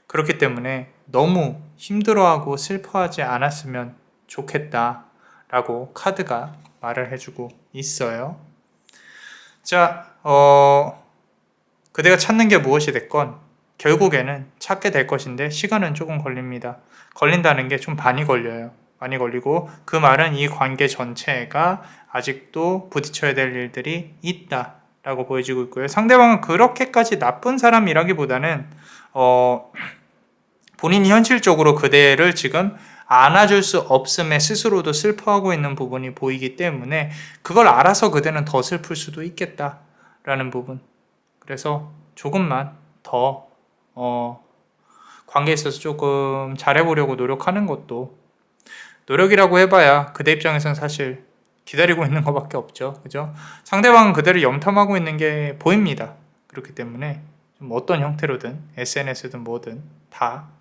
그렇기 때문에 너무 힘들어하고 슬퍼하지 않았으면 좋겠다라고 카드가 말을 해주고 있어요. 자, 그대가 찾는 게 무엇이 됐건 결국에는 찾게 될 것인데 시간은 조금 걸립니다. 걸린다는 게 좀 많이 걸려요. 많이 걸리고 그 말은 이 관계 전체가 아직도 부딪혀야 될 일들이 있다라고 보여지고 있고요. 상대방은 그렇게까지 나쁜 사람이라기보다는 본인이 현실적으로 그대를 지금 안아줄 수 없음에 스스로도 슬퍼하고 있는 부분이 보이기 때문에 그걸 알아서 그대는 더 슬플 수도 있겠다라는 부분. 그래서 조금만 더 관계에 있어서 조금 잘해보려고 노력하는 것도, 노력이라고 해봐야 그대 입장에서는 사실 기다리고 있는 것밖에 없죠. 그죠? 상대방은 그대를 염탐하고 있는 게 보입니다. 그렇기 때문에 좀 어떤 형태로든 SNS든 뭐든 다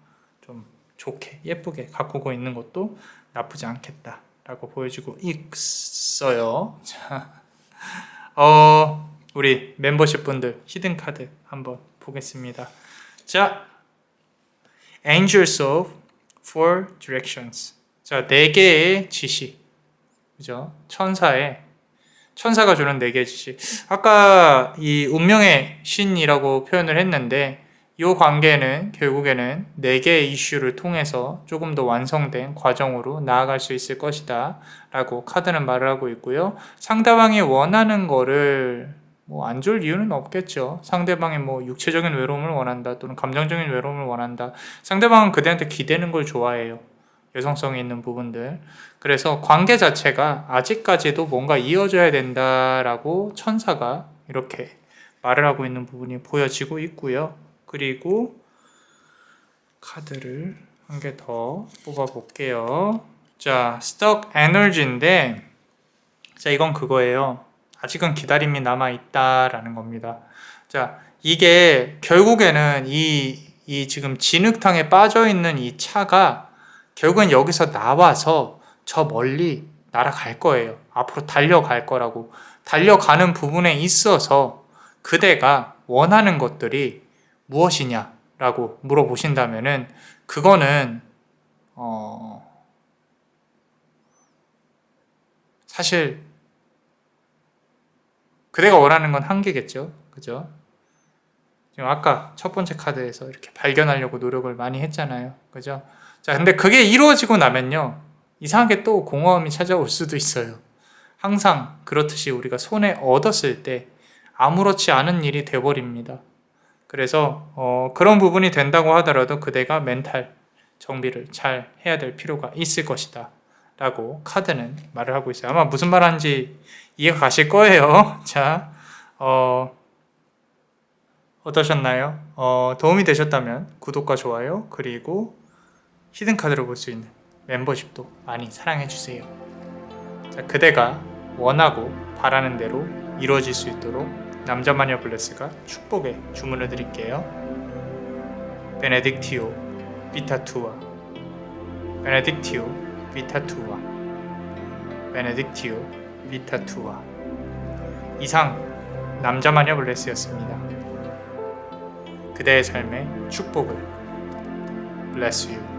좀 좋게 예쁘게 가꾸고 있는 것도 나쁘지 않겠다라고 보여지고 있어요. 자, 우리 멤버십 분들 히든 카드 한번 보겠습니다. 자, Angels of Four Directions. 자, 4개의 지시. 그죠? 천사가 주는 4개의 지시. 아까 이 운명의 신이라고 표현을 했는데 이 관계는 결국에는 4개의 이슈를 통해서 조금 더 완성된 과정으로 나아갈 수 있을 것이다 라고 카드는 말을 하고 있고요. 상대방이 원하는 거를 안 줄 이유는 없겠죠. 상대방이 육체적인 외로움을 원한다 또는 감정적인 외로움을 원한다. 상대방은 그대한테 기대는 걸 좋아해요. 여성성이 있는 부분들. 그래서 관계 자체가 아직까지도 뭔가 이어져야 된다라고 천사가 이렇게 말을 하고 있는 부분이 보여지고 있고요. 그리고 카드를 한 개 더 뽑아 볼게요. 자, Stuck Energy인데, 자, 이건 그거예요. 아직은 기다림이 남아있다라는 겁니다. 자, 이게 결국에는 이 지금 진흙탕에 빠져있는 이 차가 결국엔 여기서 나와서 저 멀리 날아갈 거예요. 앞으로 달려갈 거라고. 달려가는 부분에 있어서 그대가 원하는 것들이 무엇이냐라고 물어보신다면은 그거는 사실 그대가 원하는 건 한계겠죠. 그죠? 지금 아까 첫 번째 카드에서 이렇게 발견하려고 노력을 많이 했잖아요. 그죠? 자, 근데 그게 이루어지고 나면요. 이상하게 또 공허함이 찾아올 수도 있어요. 항상 그렇듯이 우리가 손에 얻었을 때 아무렇지 않은 일이 돼버립니다. 그래서 그런 부분이 된다고 하더라도 그대가 멘탈 정비를 잘 해야 될 필요가 있을 것이다 라고 카드는 말을 하고 있어요. 아마 무슨 말 하는지 이해가 가실 거예요. 자, 어떠셨나요? 도움이 되셨다면 구독과 좋아요, 그리고 히든 카드를 볼 수 있는 멤버십도 많이 사랑해주세요. 자, 그대가 원하고 바라는 대로 이루어질 수 있도록 남자마녀 블레스가 축복의 주문을 드릴게요. 베네딕티오 비타투아, 베네딕티오 비타투아, 베네딕티오 비타투아. 이상 남자마녀 블레스였습니다. 그대의 삶에 축복을. Bless you.